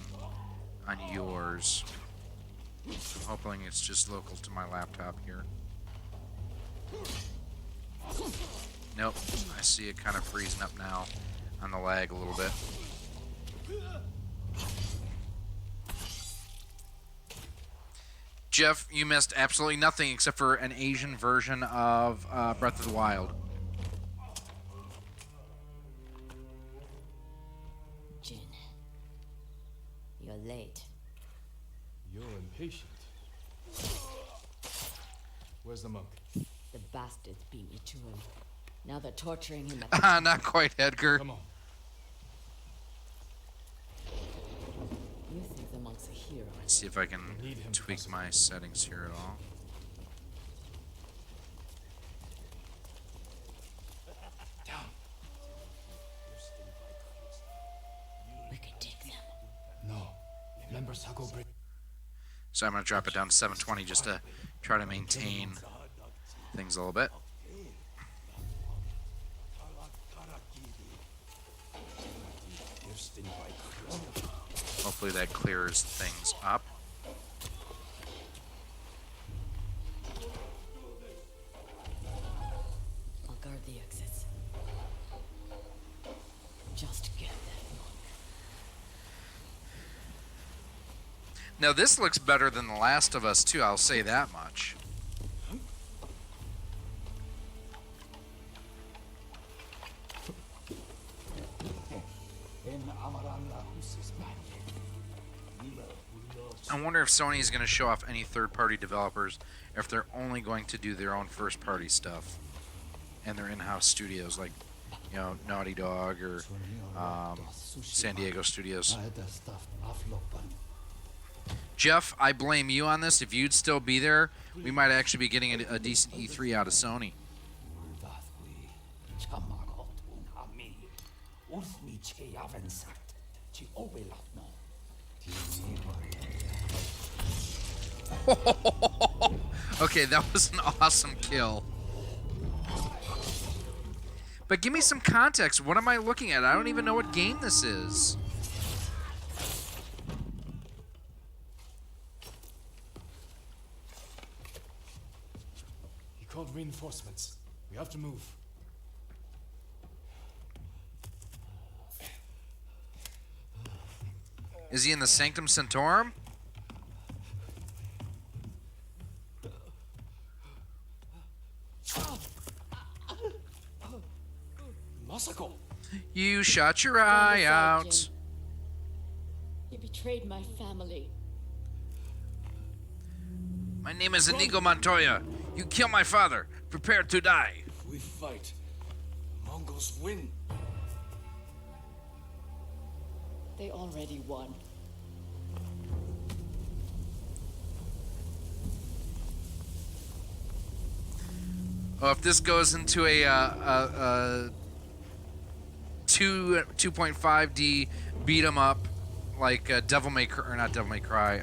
on yours. I'm hoping it's just local to my laptop here. Nope, I see it kind of freezing up now on the lag a little bit. Jeff, you missed absolutely nothing except for an Asian version of Breath of the Wild. Jin, you're late. You're impatient. Where's the monk? The bastards beat me to him. Now they're torturing him. Not quite, Edgar. Come on. You think the monk's a hero? Let's see if I can tweak my settings here at all. Down. We can take them. No. Remember Sago Bridge? So I'm going to drop it down to 720 just to try to maintain things a little bit. Hopefully that clears things up. I'll guard the exits. Just get that monk. Now this looks better than The Last of Us 2, I'll say that much. I wonder if Sony is going to show off any third-party developers, or if they're only going to do their own first-party stuff and their in-house studios, like, you know, Naughty Dog or San Diego Studios. Jeff, I blame you on this. If you'd still be there, we might actually be getting a decent E3 out of Sony. Okay, that was an awesome kill. But give me some context. What am I looking at? I don't even know what game this is. He called reinforcements. We have to move. Is he in the Sanctum Sanctorum? Masako! You shot your eye out. Jin. You betrayed my family. My name is Inigo Montoya. You kill my father. Prepare to die. If we fight, the Mongols win. They already won. Oh, if this goes into a 2.5D beat 'em up, like Devil May Cry, or not Devil May Cry.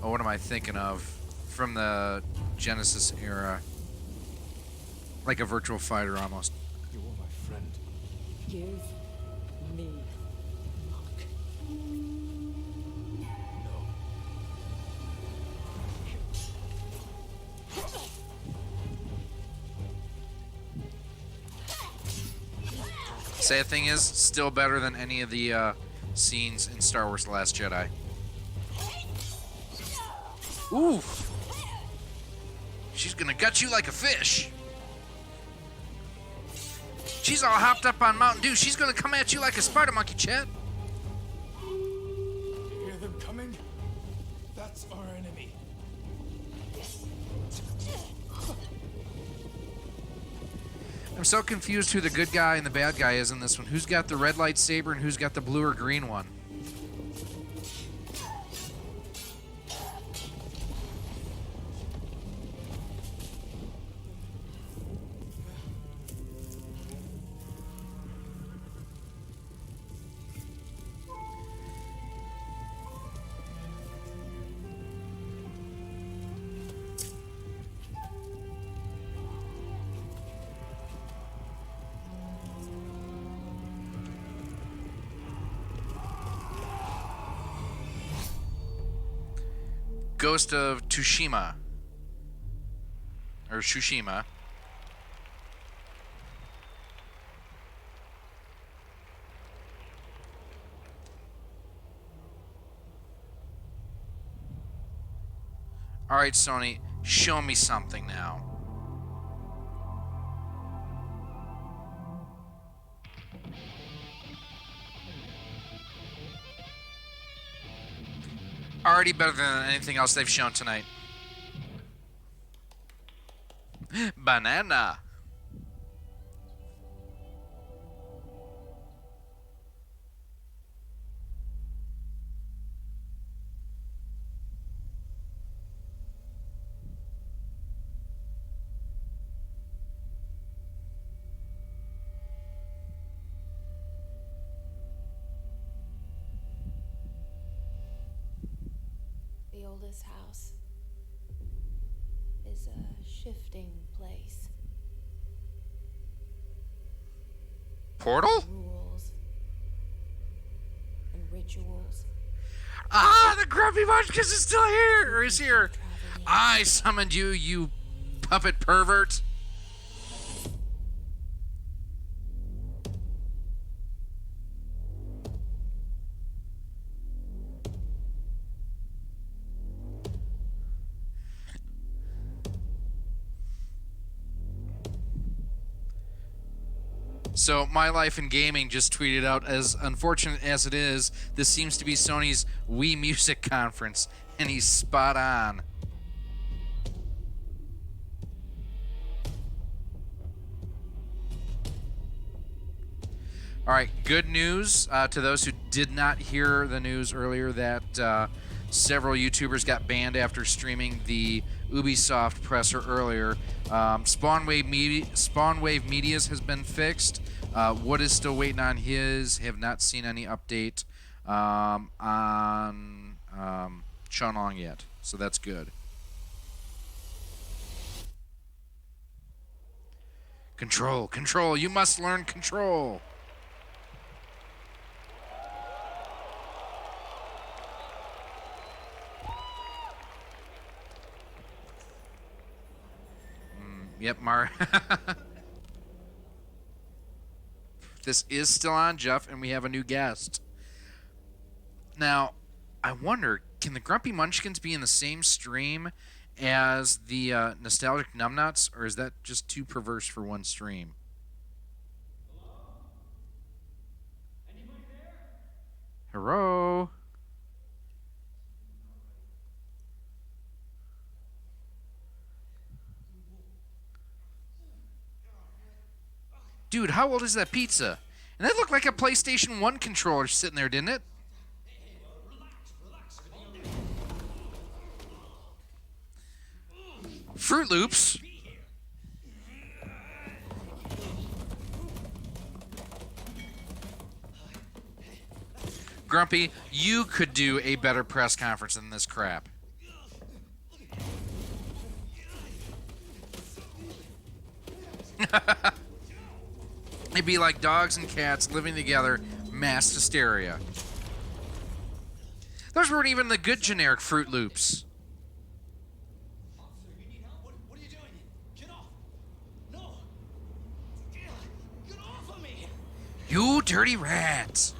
Oh, what am I thinking of? From the Genesis era, like a Virtual Fighter almost. You were my friend. Give me monk. No. Sad thing is, still better than any of the scenes in Star Wars: The Last Jedi. Oof! She's gonna gut you like a fish. She's all hopped up on Mountain Dew. She's gonna come at you like a spider monkey, Chet. You hear them coming? That's our enemy. I'm so confused who the good guy and the bad guy is in this one. Who's got the red lightsaber and who's got the blue or green one? Ghost of Tsushima. Or Tsushima. Alright, Sony, show me something now. Already better than anything else they've shown tonight. Banana. The oldest house is a shifting place. Portal? Rules and rituals. Ah, the Grumpy Munchkins is still here, or is here. I summoned you, you puppet pervert. So, My Life in Gaming just tweeted out, as unfortunate as it is, this seems to be Sony's Wii Music Conference, and he's spot on. Alright, good news to those who did not hear the news earlier that several YouTubers got banned after streaming the Ubisoft presser earlier. Spawnwave Media's has been fixed. Wood is still waiting on his. Have not seen any update on Chunlong yet, so that's good. Control. You must learn control. Yep, This is still on, Jeff, and we have a new guest. Now, I wonder, can the Grumpy Munchkins be in the same stream as the Nostalgic Numbnuts, or is that just too perverse for one stream? Hello? Dude, how old is that pizza? And that looked like a PlayStation 1 controller sitting there, didn't it? Fruit Loops. Grumpy, you could do a better press conference than this crap. It'd be like dogs and cats living together, mass hysteria. Those weren't even the good generic Fruit Loops. What are you doing? Get off! No! Get off of me! You dirty rat!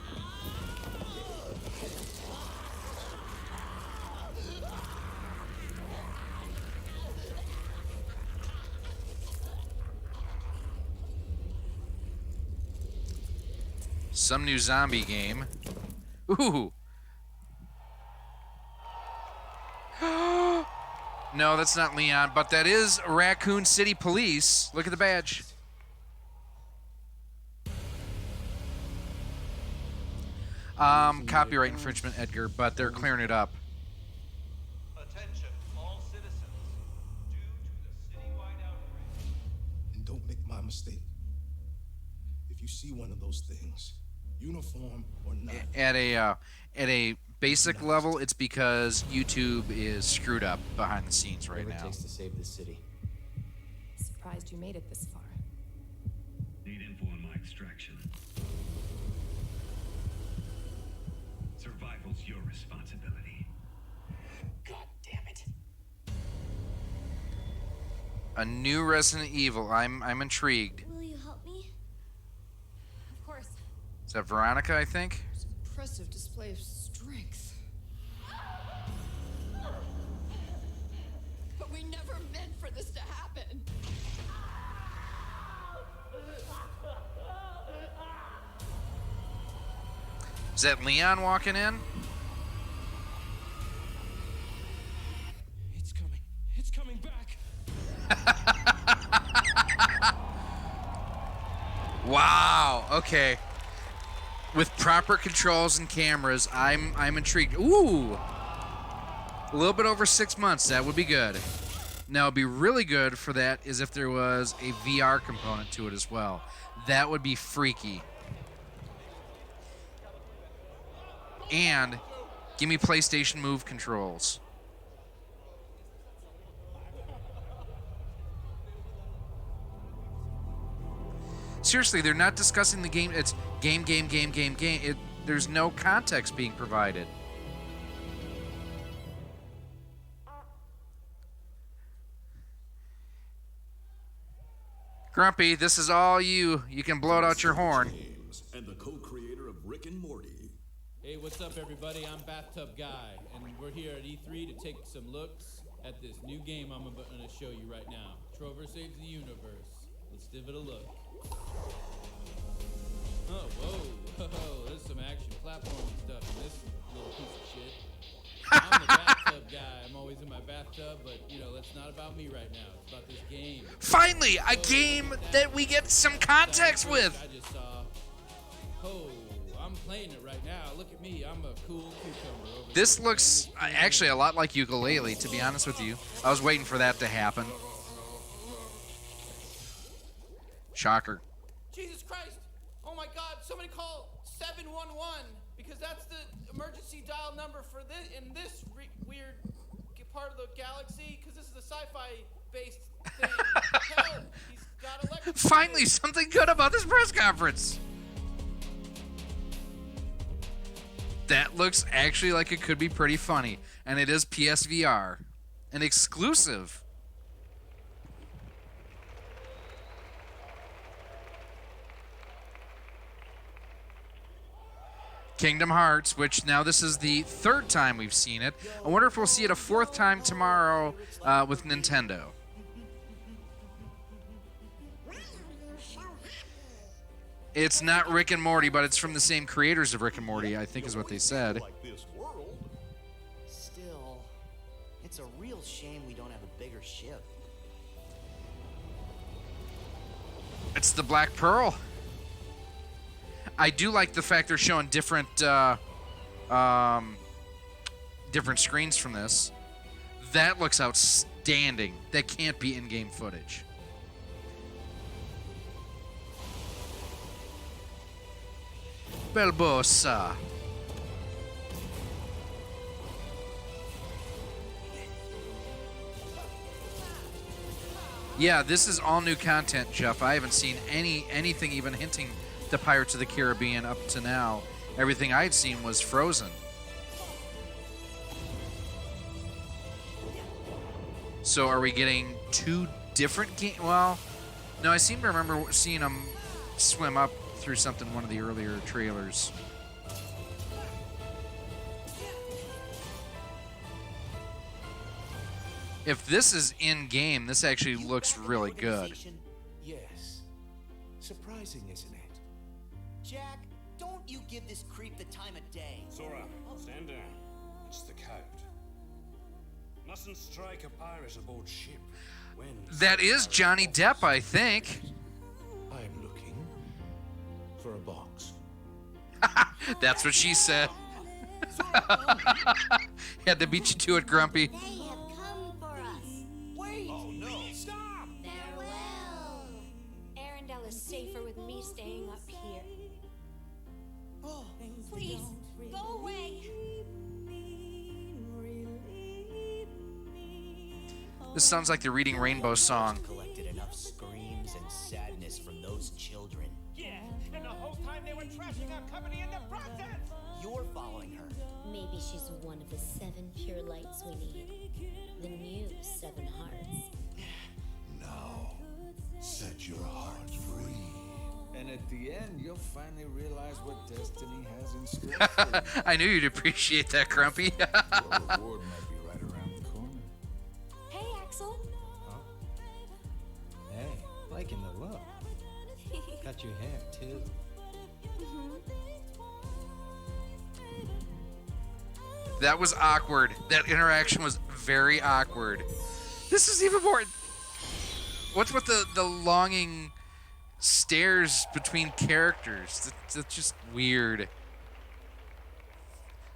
Some new zombie game. Ooh. No, that's not Leon, but that is Raccoon City Police. Look at the badge. Copyright infringement, Edgar, but they're clearing it up. Attention, all citizens. Due to the citywide outbreak. And don't make my mistake. If you see one of those things, uniform or not, At a basic level, it's because YouTube is screwed up behind the scenes right now. Whatever it takes to save the city. Surprised you made it this far. Need info on my extraction. Survival's your responsibility. God damn it. A new Resident Evil. I'm intrigued. Will you help me? Of course. Is that Veronica, I think? Impressive display of strength. But we never meant for this to happen. Is that Leon walking in? It's coming. It's coming back. Wow. Okay. With proper controls and cameras, I'm intrigued. Ooh. A little bit over 6 months. That would be good. Now, it'd be really good for that is if there was a VR component to it as well. That would be freaky. And give me PlayStation Move controls. Seriously, they're not discussing the game. It's game. There's no context being provided. Grumpy, this is all you. You can blow it out your horn. And the co-creator of Rick and Morty. Hey, what's up, everybody? I'm Bathtub Guy, and we're here at E3 to take some looks at this new game I'm going to show you right now. Trover Saves the Universe. Let's give it a look. Oh, whoa, there's some action platforming stuff in this little piece of shit. I'm the bathtub guy. I'm always in my bathtub, but, you know, that's not about me right now. It's about this game. Finally, a game that we get some context with. I just saw. Oh, I'm playing it right now. Look at me. I'm a cool cucumber. Over This looks actually a lot like Ukulele, to be honest with you. I was waiting for that to happen. Shocker. Jesus Christ! Oh my God! Somebody call 711 because that's the emergency dial number for this in this weird part of the galaxy. Because this is a sci-fi based thing. Help! He's got electric. Finally, something good about this press conference. That looks actually like it could be pretty funny, and it is PSVR, an exclusive. Kingdom Hearts, which now this is the third time we've seen it. I wonder if we'll see it a fourth time tomorrow with Nintendo. It's not Rick and Morty, but it's from the same creators of Rick and Morty, I think is what they said. Still, it's a real shame we don't have a bigger ship. It's the Black Pearl. I do like the fact they're showing different different screens from this. That looks outstanding. That can't be in-game footage. Belbosa. Yeah, this is all new content, Jeff. I haven't seen anything even hinting to Pirates of the Caribbean up to now. Everything I'd seen was Frozen. So are we getting two different games? Well, no, I seem to remember seeing them swim up through something in one of the earlier trailers. If this is in-game, this actually looks really good. Yes. Surprising, isn't it? Jack, don't you give this creep the time of day. Sora, stand down. It's the code. Mustn't strike a pirate aboard ship. When That is Johnny Depp, I think. I'm looking for a box. That's what she said. Had to beat you to it, Grumpy. They have come for us. Wait! Oh no! Stop! Farewell. Arendelle is safer with me staying up here. Oh, Please, go away. This sounds like the Reading Rainbow song. Collected enough screams and sadness from those children. yeah! And the whole time they were trashing our company in the process! You're following her. Maybe she's one of the 7 pure lights we need. The new 7 hearts. Now, set your heart free. And at the end, you'll finally realize what destiny has in store for you. I knew you'd appreciate that, Grumpy. Your reward might be right around the corner. Hey, Axel. Hey, liking the look. Cut your hair, too. That was awkward. That interaction was very awkward. This is even more... What's with the longing stairs between characters. That's just weird.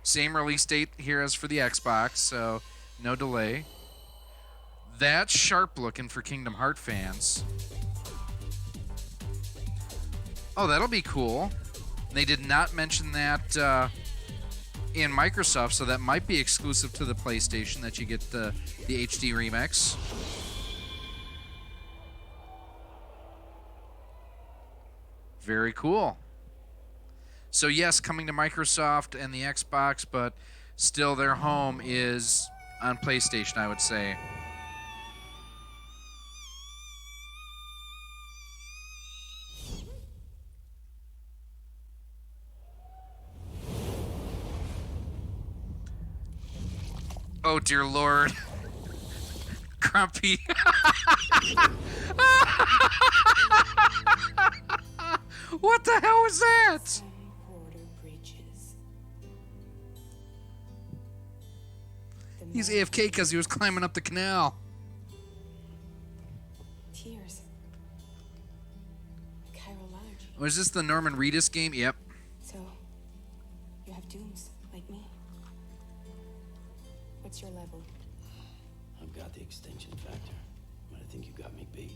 Same release date here as for the Xbox, so no delay. That's sharp looking for Kingdom Hearts fans. Oh, that'll be cool. They did not mention that in Microsoft, so that might be exclusive to the PlayStation, that you get the HD remix. Very cool. So yes, coming to Microsoft and the Xbox, but still their home is on PlayStation, I would say. Oh dear Lord. Grumpy. What the hell was that? He's AFK because he was climbing up the canal. Tears. Chiral allergy. Was this the Norman Reedus game? Yep. So, you have dooms, like me. What's your level? I've got the extinction factor, but I think you got me beat.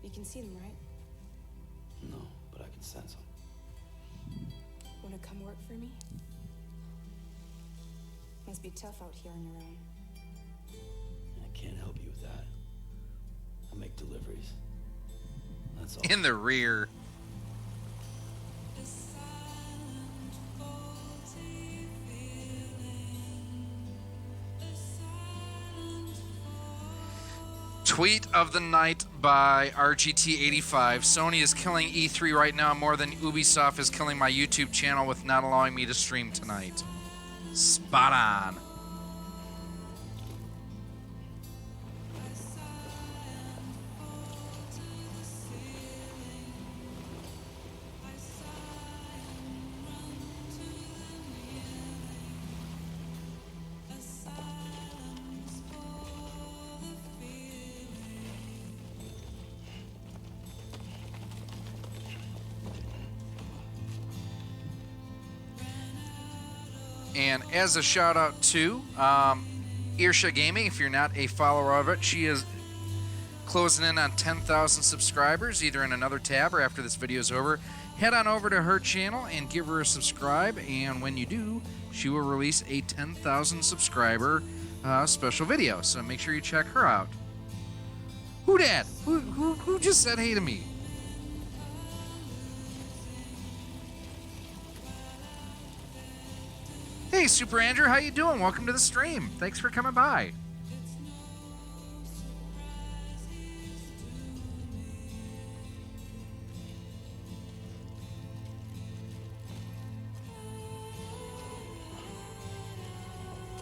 You can see them, right? No, but I can sense them. Wanna come work for me? Must be tough out here on your own. I can't help you with that. I make deliveries. That's all. In the rear. Tweet of the night by RGT85. Sony is killing E3 right now more than Ubisoft is killing my YouTube channel with not allowing me to stream tonight. Spot on. And as a shout out to Irsha Gaming, if you're not a follower of it, she is closing in on 10,000 subscribers, either in another tab or after this video is over. Head on over to her channel and give her a subscribe, and when you do, she will release a 10,000 subscriber special video. So make sure you check her out. Who dat? Who just said hey to me? Hey, Super Andrew, how you doing? Welcome to the stream. Thanks for coming by.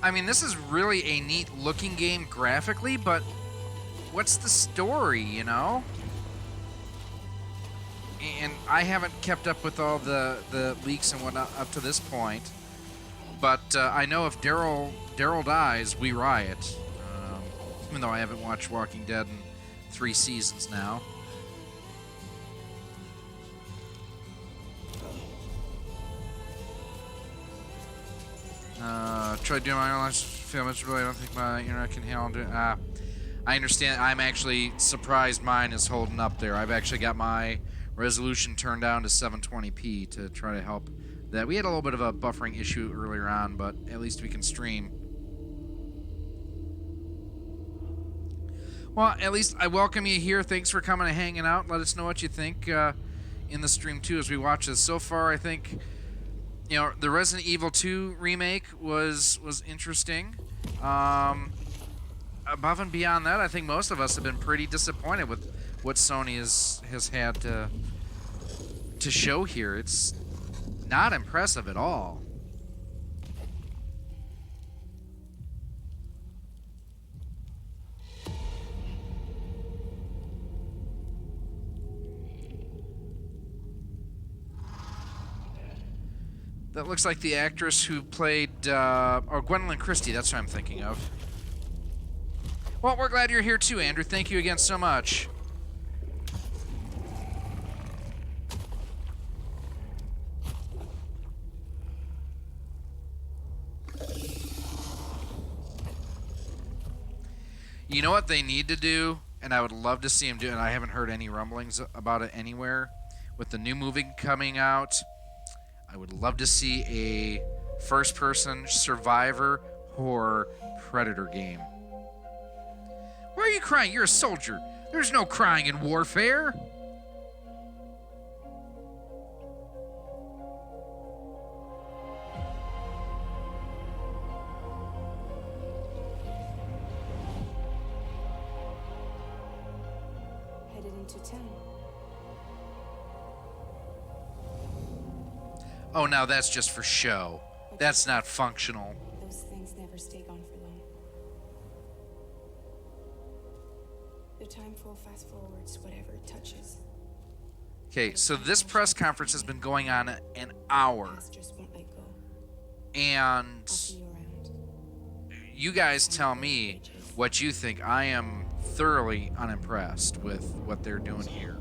I mean, this is really a neat looking game graphically, but what's the story, you know? And I haven't kept up with all the leaks and whatnot up to this point. But I know if Daryl dies, we riot. Even though I haven't watched Walking Dead in 3 seasons now. Tried doing my own last film. It's really, I don't think my internet can handle it. I understand. I'm actually surprised mine is holding up there. I've actually got my resolution turned down to 720p to try to help that. We had a little bit of a buffering issue earlier on, but at least we can stream. Well, at least I welcome you here. Thanks for coming and hanging out. Let us know what you think in the stream, too, as we watch this. So far, I think, you know, the Resident Evil 2 remake was interesting. Above and beyond that, I think most of us have been pretty disappointed with what Sony has had to show here. It's not impressive at all. That looks like the actress who played, or Gwendolyn Christie, that's what I'm thinking of. Well, we're glad you're here too, Andrew. Thank you again so much. You know what they need to do, and I would love to see them do, and I haven't heard any rumblings about it anywhere. With the new movie coming out, I would love to see a first-person survivor horror predator game. Why are you crying? You're a soldier. There's no crying in warfare. Headed into town. Oh, now that's just for show. That's not functional. Those things never stay gone for long. The time flow fast forwards whatever it touches. Okay, so this press conference has been going on an hour. Just won't let go. And See you around. you guys tell me what you think. I am thoroughly unimpressed with what they're doing here.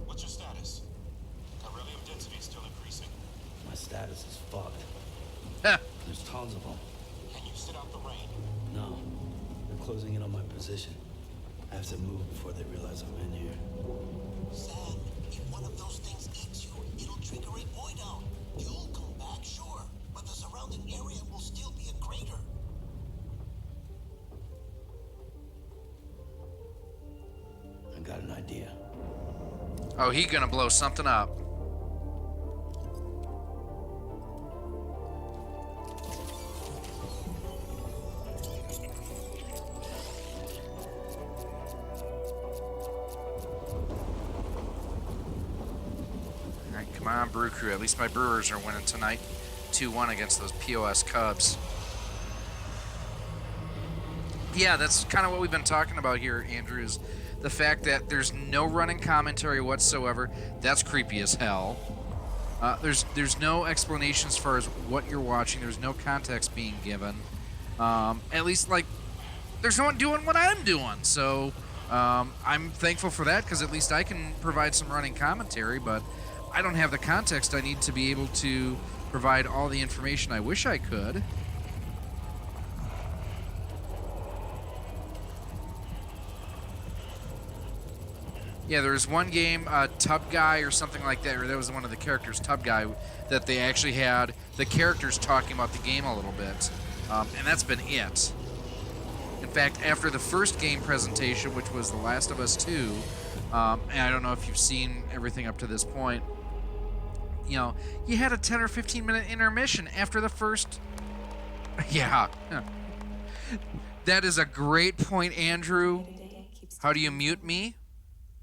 What's your status? Beryllium density is still increasing. My status is fucked. Huh. There's tons of them. Can you sit out the rain? No. They're closing in on my position. I have to move before they realize I'm in here. Sam, if one of those things eats you, it'll trigger a void out. You'll come back, sure, but the surrounding area will still be a crater. I got an idea. Oh, he gonna blow something up. Alright, come on, Brew Crew. At least my Brewers are winning tonight. 2-1 against those POS Cubs. Yeah, that's kind of what we've been talking about here, Andrew, is the fact that there's no running commentary whatsoever. That's creepy as hell. There's no explanation as far as what you're watching. There's no context being given. At least, like, there's no one doing what I'm doing. So I'm thankful for that, because at least I can provide some running commentary, but I don't have the context I need to be able to provide all the information I wish I could. Yeah, there was one game, Tub Guy or something like that, or that was one of the characters, Tub Guy, that they actually had the characters talking about the game a little bit. And that's been it. In fact, after the first game presentation, which was The Last of Us 2, and I don't know if you've seen everything up to this point, you know, you had a 10 or 15 minute intermission after the first... Yeah. That is a great point, Andrew. How do you mute me?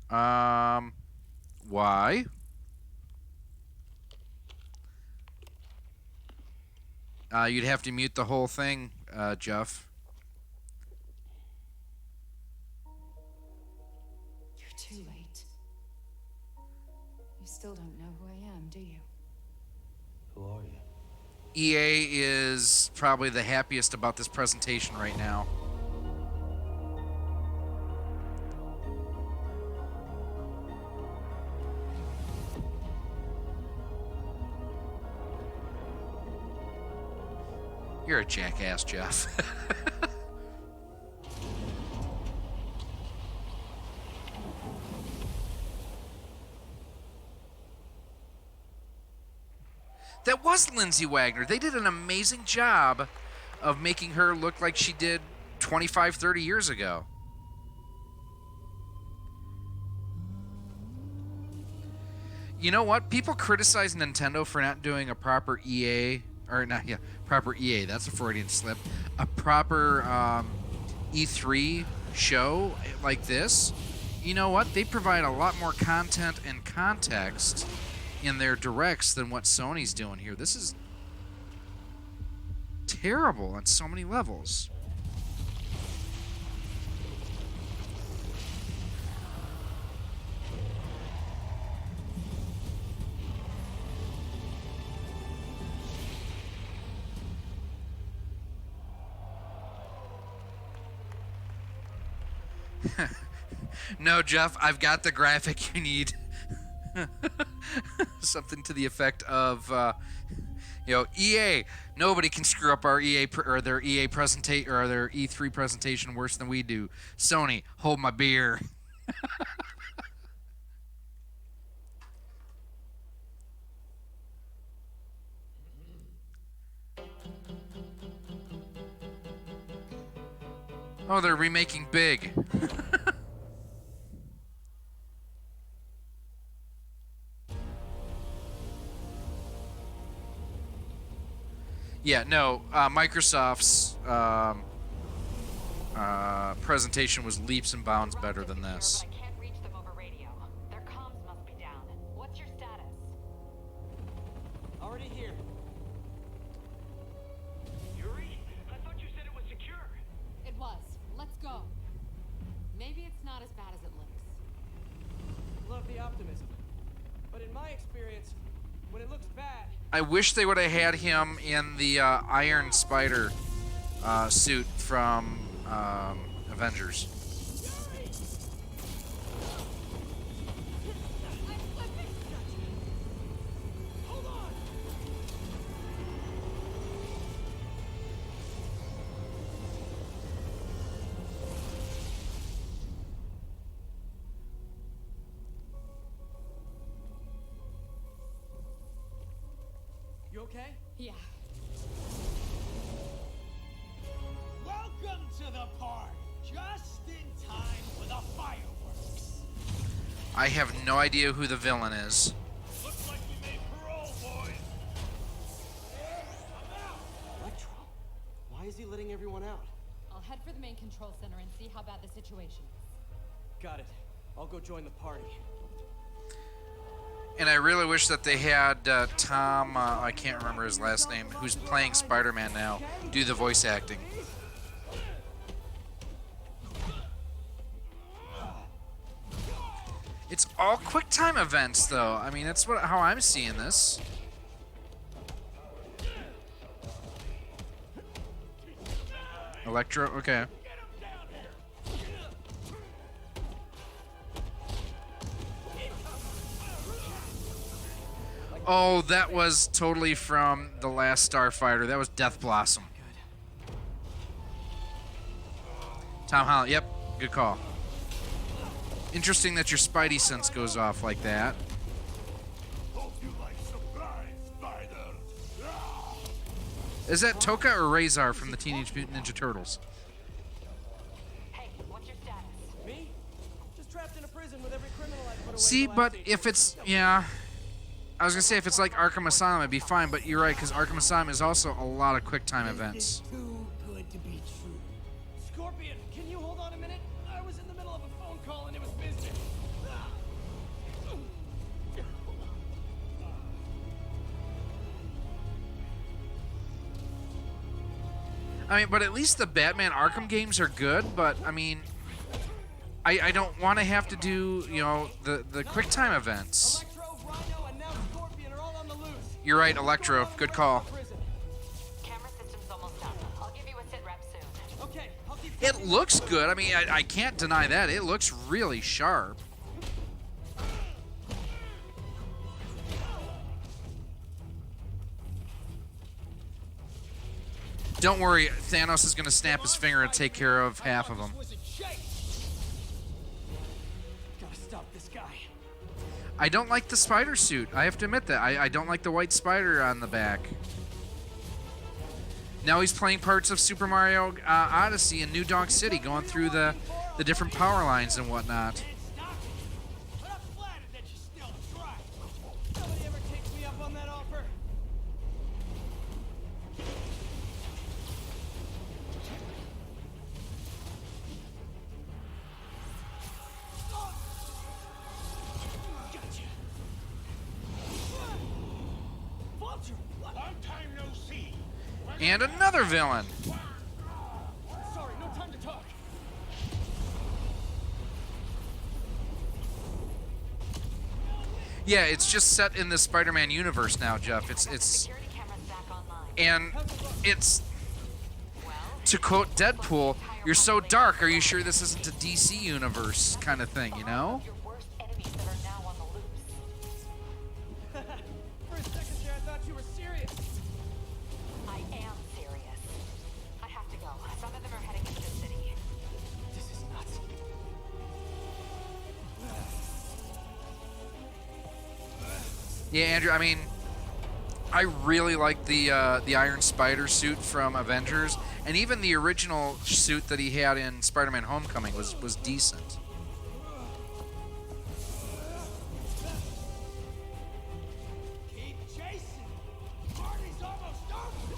Why? You'd have to mute the whole thing, Jeff. You're too late. You still don't know who I am, do you? Who are you? EA is probably the happiest about this presentation right now. You're a jackass, Jeff. That was Lindsay Wagner. They did an amazing job of making her look like she did 25, 30 years ago. You know what? People criticize Nintendo for not doing a proper EA, or not, yeah, proper EA, that's a Freudian slip, a proper E3 show like this. You know what? They provide a lot more content and context in their directs than what Sony's doing here. This is terrible on so many levels. No, Jeff, I've got the graphic you need. Something to the effect of, You know, EA, nobody can screw up our their EA presentation or their E3 presentation worse than we do. Sony, hold my beer. Oh, they're remaking Big. Yeah, no, Microsoft's presentation was leaps and bounds better than this. I can't reach them over radio. Their comms must be down. What's your status? Already here. Yuri, I thought you said it was secure. It was. Let's go. Maybe it's not as bad as it looks. Love the optimism. But in my experience, when it looks bad, I wish they would have had him in the Iron Spider suit from Avengers. you okay? Yeah. Welcome to the party. Just in time for the fireworks. I have no idea who the villain is. Looks like we made parole, boys. Electro, why is he letting everyone out? I'll head for the main control center and see how bad the situation is. Got it. I'll go join the party. And I really wish that they had Tom, I can't remember his last name, who's playing Spider-Man now, do the voice acting. It's all QuickTime events, though. I mean, that's how I'm seeing this. Electro, okay. Oh, that was totally from the last Starfighter. That was Death Blossom. Tom Holland, yep, good call. Interesting that your Spidey sense goes off like that. Is that Toka or Razor from the Teenage Mutant Ninja Turtles? Hey, what's your status? Me? Just trapped in a prison with every criminal I put away. See, but if it's, yeah, I was gonna say if it's like Arkham Asylum, it'd be fine, but you're right, because Arkham Asylum is also a lot of QuickTime events. Too good to be true. Scorpion, can you hold on a minute? I was in the middle of a phone call and it was business. I mean, but at least the Batman Arkham games are good, but, I mean, I don't want to have to do, you know, the QuickTime events. Electro, Rhino, and now Scorpion are all on the loose. You're right, Electro. Good call. Camera system's almost up. I'll give you a sit rep soon. Okay, I'll keep It looks good. I mean, I can't deny that. It looks really sharp. Don't worry, Thanos is going to snap his finger and take care of half of them. Gotta stop this guy. I don't like the spider suit. I have to admit that. I don't like the white spider on the back. Now he's playing parts of Super Mario Odyssey in New Donk City, going through the different power lines and whatnot. But I'm flattered that you still try. Nobody ever takes me up on that offer. Gotcha. Vulture, long time no see. And another villain. Sorry, no time to talk. Yeah, it's just set in the Spider-Man universe now, Jeff. It's and it's to quote Deadpool, "You're so dark. Are you sure this isn't a DC universe kind of thing?" You know? For a second there, I thought you were serious. Yeah, Andrew. I mean, I really like the Iron Spider suit from Avengers, and even the original suit that he had in Spider-Man: Homecoming was decent. Keep chasing. Party's almost over.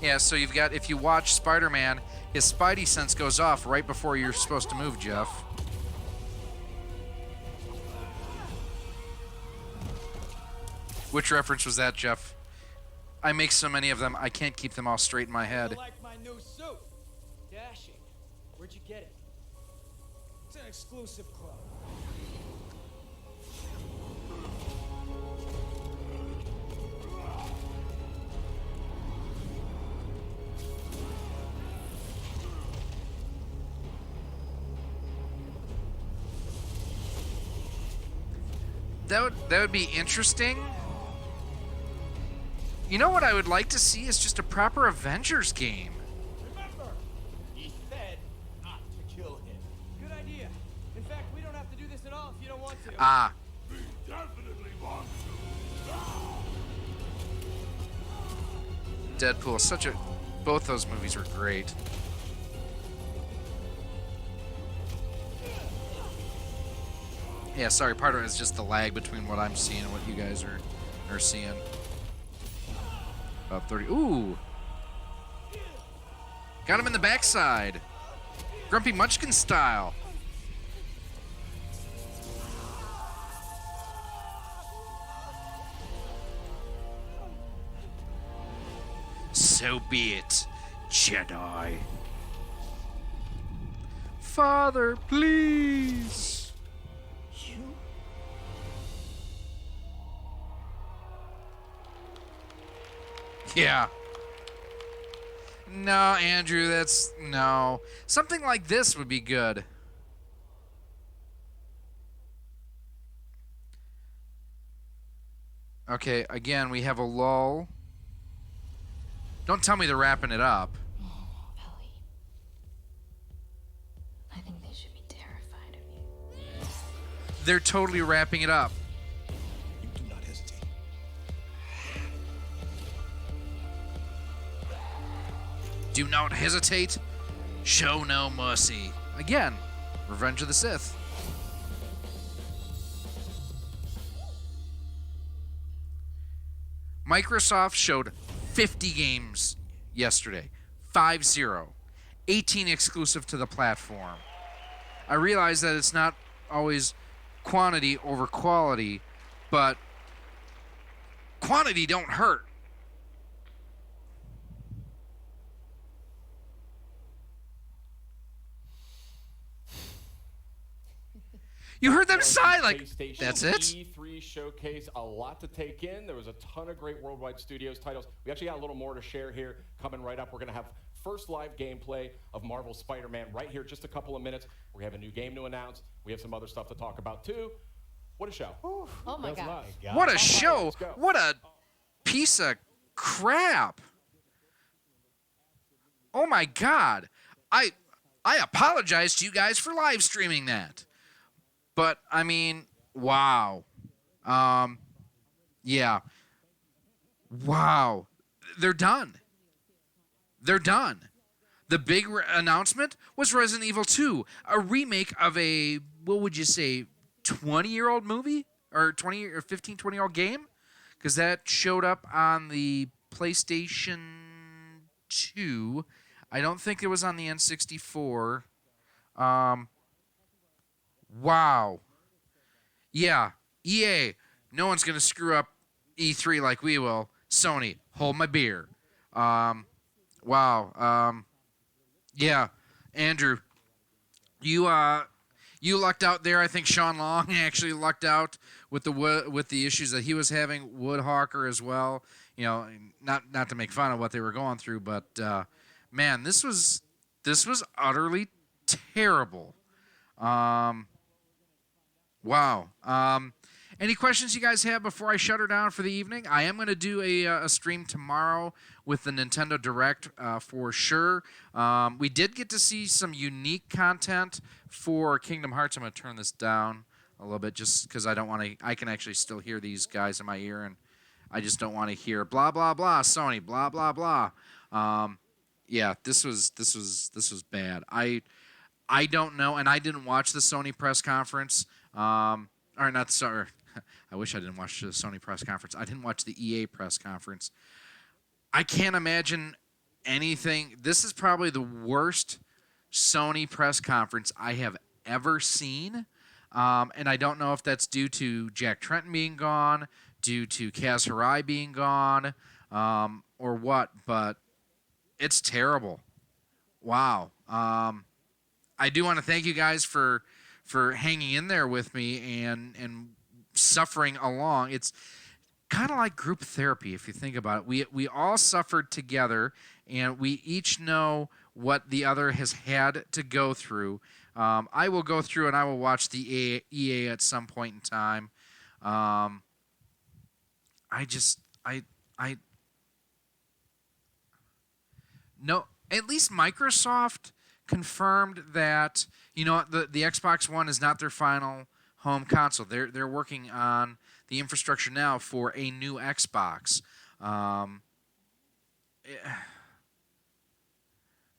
Yeah, so you've got, if you watch Spider-Man, his Spidey sense goes off right before you're supposed to move, Jeff. Which reference was that, Jeff? I make so many of them, I can't keep them all straight in my head. You like my new suit? Dashing. Where'd you get it? It's an exclusive club. That would be interesting. You know what I would like to see is just a proper Avengers game. Remember, he said not to kill him. Good idea. In fact, we don't have to do this at all if you don't want to. Ah. We definitely want Deadpool, both those movies were great. Yeah, sorry, part of it is just the lag between what I'm seeing and what you guys are seeing. About 30. Ooh! Got him in the backside. Grumpy Munchkin style. So be it, Jedi. Father, please. Yeah. No, Andrew, no. Something like this would be good. Okay, again, we have a lull. Don't tell me they're wrapping it up. I think they should be terrified of you. They're totally wrapping it up. You do not hesitate. Do not hesitate. Show no mercy. Again, Revenge of the Sith. Microsoft showed 50 games yesterday. 5-0. 18 exclusive to the platform. I realize that it's not always quantity over quality, but quantity don't hurt. You heard them sigh like, that's it? E3 showcase, a lot to take in. There was a ton of great Worldwide Studios titles. We actually got a little more to share here coming right up. We're going to have first live gameplay of Marvel's Spider-Man right here, just a couple of minutes. We have a new game to announce. We have some other stuff to talk about too. What a show. Oh my God. What a show. What a piece of crap. Oh my God. I apologize to you guys for live streaming that. But, I mean, wow. Yeah. Wow. They're done. They're done. The big announcement was Resident Evil 2, a remake of a, what would you say, 20-year-old movie? Or 20 or 15, 20-year-old game? Because that showed up on the PlayStation 2. I don't think it was on the N64. Wow. Yeah. EA. No one's going to screw up E3 like we will. Sony. Hold my beer. Wow. Yeah. Andrew. You lucked out there. I think Sean Long actually lucked out with the issues that he was having. Woodhawker as well. You know, not to make fun of what they were going through, but man, this was utterly terrible. Wow. Any questions you guys have before I shut her down for the evening? I am going to do a stream tomorrow with the Nintendo Direct for sure. We did get to see some unique content for Kingdom Hearts. I'm going to turn this down a little bit just because I don't want to. I can actually still hear these guys in my ear, and I just don't want to hear blah blah blah Sony blah blah blah. Yeah, this was bad. I don't know, and I didn't watch the Sony press conference. Or not, sorry. I wish I didn't watch the Sony press conference. I didn't watch the EA press conference. I can't imagine anything. This is probably the worst Sony press conference I have ever seen. And I don't know if that's due to Jack Tretton being gone, due to Kaz Hirai being gone, or what, but it's terrible. Wow. I do want to thank you guys for hanging in there with me and suffering along. It's kind of like group therapy if you think about it. We all suffered together, and we each know what the other has had to go through. I will go through and I will watch the EA at some point in time. No, at least Microsoft confirmed that, you know, the Xbox One is not their final home console. They're working on the infrastructure now for a new Xbox.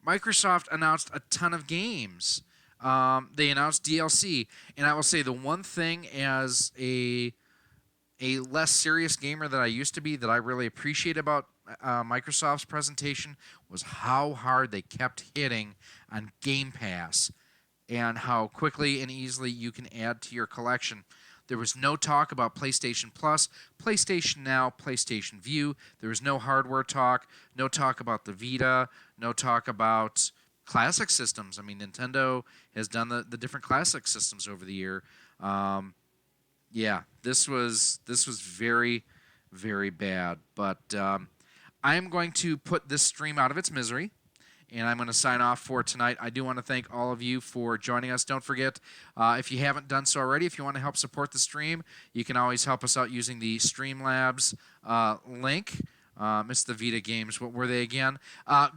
Microsoft announced a ton of games. They announced DLC, and I will say the one thing as a less serious gamer that I used to be that I really appreciate about Microsoft's presentation was how hard they kept hitting on Game Pass and how quickly and easily you can add to your collection. There was no talk about PlayStation Plus, PlayStation Now, PlayStation View. There was no hardware talk, no talk about the Vita, no talk about classic systems. I mean, Nintendo has done the different classic systems over the year. Yeah, this was very, very bad. But I am going to put this stream out of its misery, and I'm going to sign off for tonight. I do want to thank all of you for joining us. Don't forget, if you haven't done so already, if you want to help support the stream, you can always help us out using the Streamlabs link. Missed the Vita games. What were they again?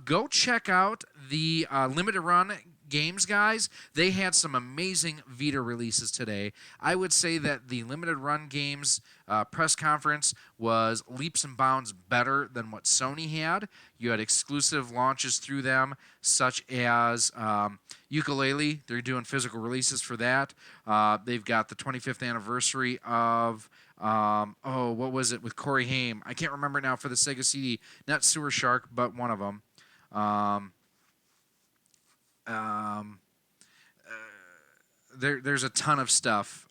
Go check out the Limited Run games, guys. They had some amazing Vita releases today. I would say that the Limited Run games press conference was leaps and bounds better than what Sony had. You had exclusive launches through them, such as Ukulele. They're doing physical releases for that. They've got the 25th anniversary of what was it with Corey Haim? I can't remember now for the Sega CD. Not Sewer Shark, but one of them. There's a ton of stuff.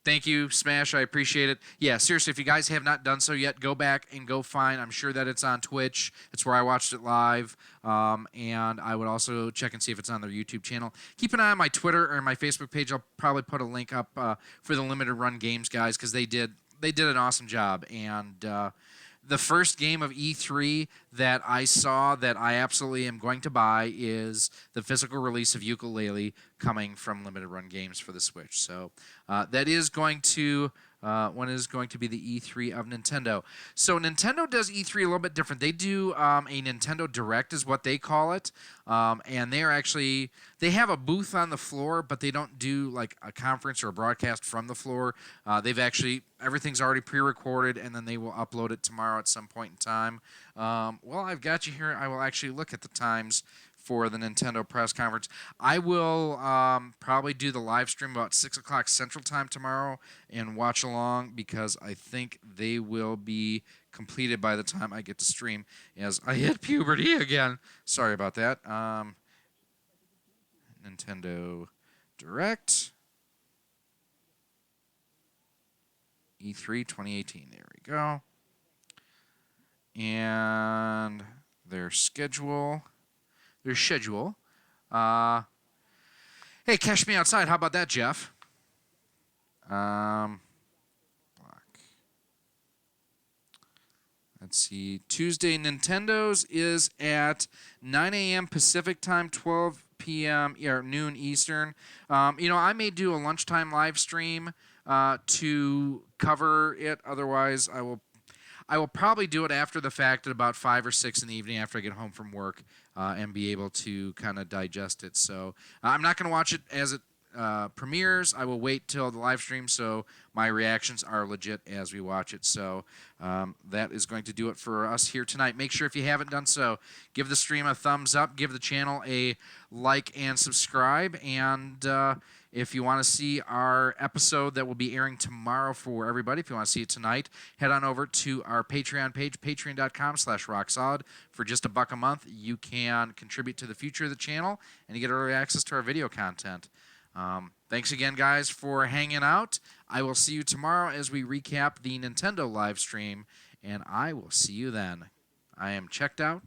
Thank you, Smash. I appreciate it. Yeah, seriously, if you guys have not done so yet, go back and go find. I'm sure that it's on Twitch. It's where I watched it live. And I would also check and see if it's on their YouTube channel. Keep an eye on my Twitter or my Facebook page. I'll probably put a link up for the Limited Run games, guys, because they did an awesome job. And the first game of E3 that I saw that I absolutely am going to buy is the physical release of Ukulele coming from Limited Run Games for the Switch. So that is going to be the E3 of Nintendo. So Nintendo does E3 a little bit different. They do a Nintendo Direct is what they call it. And they have a booth on the floor, but they don't do like a conference or a broadcast from the floor. Everything's already pre-recorded, and then they will upload it tomorrow at some point in time. Well, I've got you here. I will actually look at the times for the Nintendo press conference. I will probably do the live stream about 6 o'clock Central Time tomorrow and watch along because I think they will be completed by the time I get to stream as I hit puberty again. Sorry about that. Nintendo Direct. E3 2018. There we go. And their schedule. Hey, Cash Me Outside. How about that, Jeff? Block. Let's see. Tuesday, Nintendo's is at 9 a.m. Pacific Time, 12 p.m. or noon Eastern. I may do a lunchtime live stream to cover it. Otherwise, I will probably do it after the fact at about 5 or 6 in the evening after I get home from work and be able to kind of digest it. So I'm not going to watch it as it premieres. I will wait till the live stream so my reactions are legit as we watch it. So that is going to do it for us here tonight. Make sure if you haven't done so, give the stream a thumbs up, give the channel a like and subscribe, and if you want to see our episode that will be airing tomorrow for everybody, if you want to see it tonight, head on over to our Patreon page, patreon.com/rocksolid. For just $1 a month, you can contribute to the future of the channel, and you get early access to our video content. Thanks again, guys, for hanging out. I will see you tomorrow as we recap the Nintendo live stream, and I will see you then. I am checked out.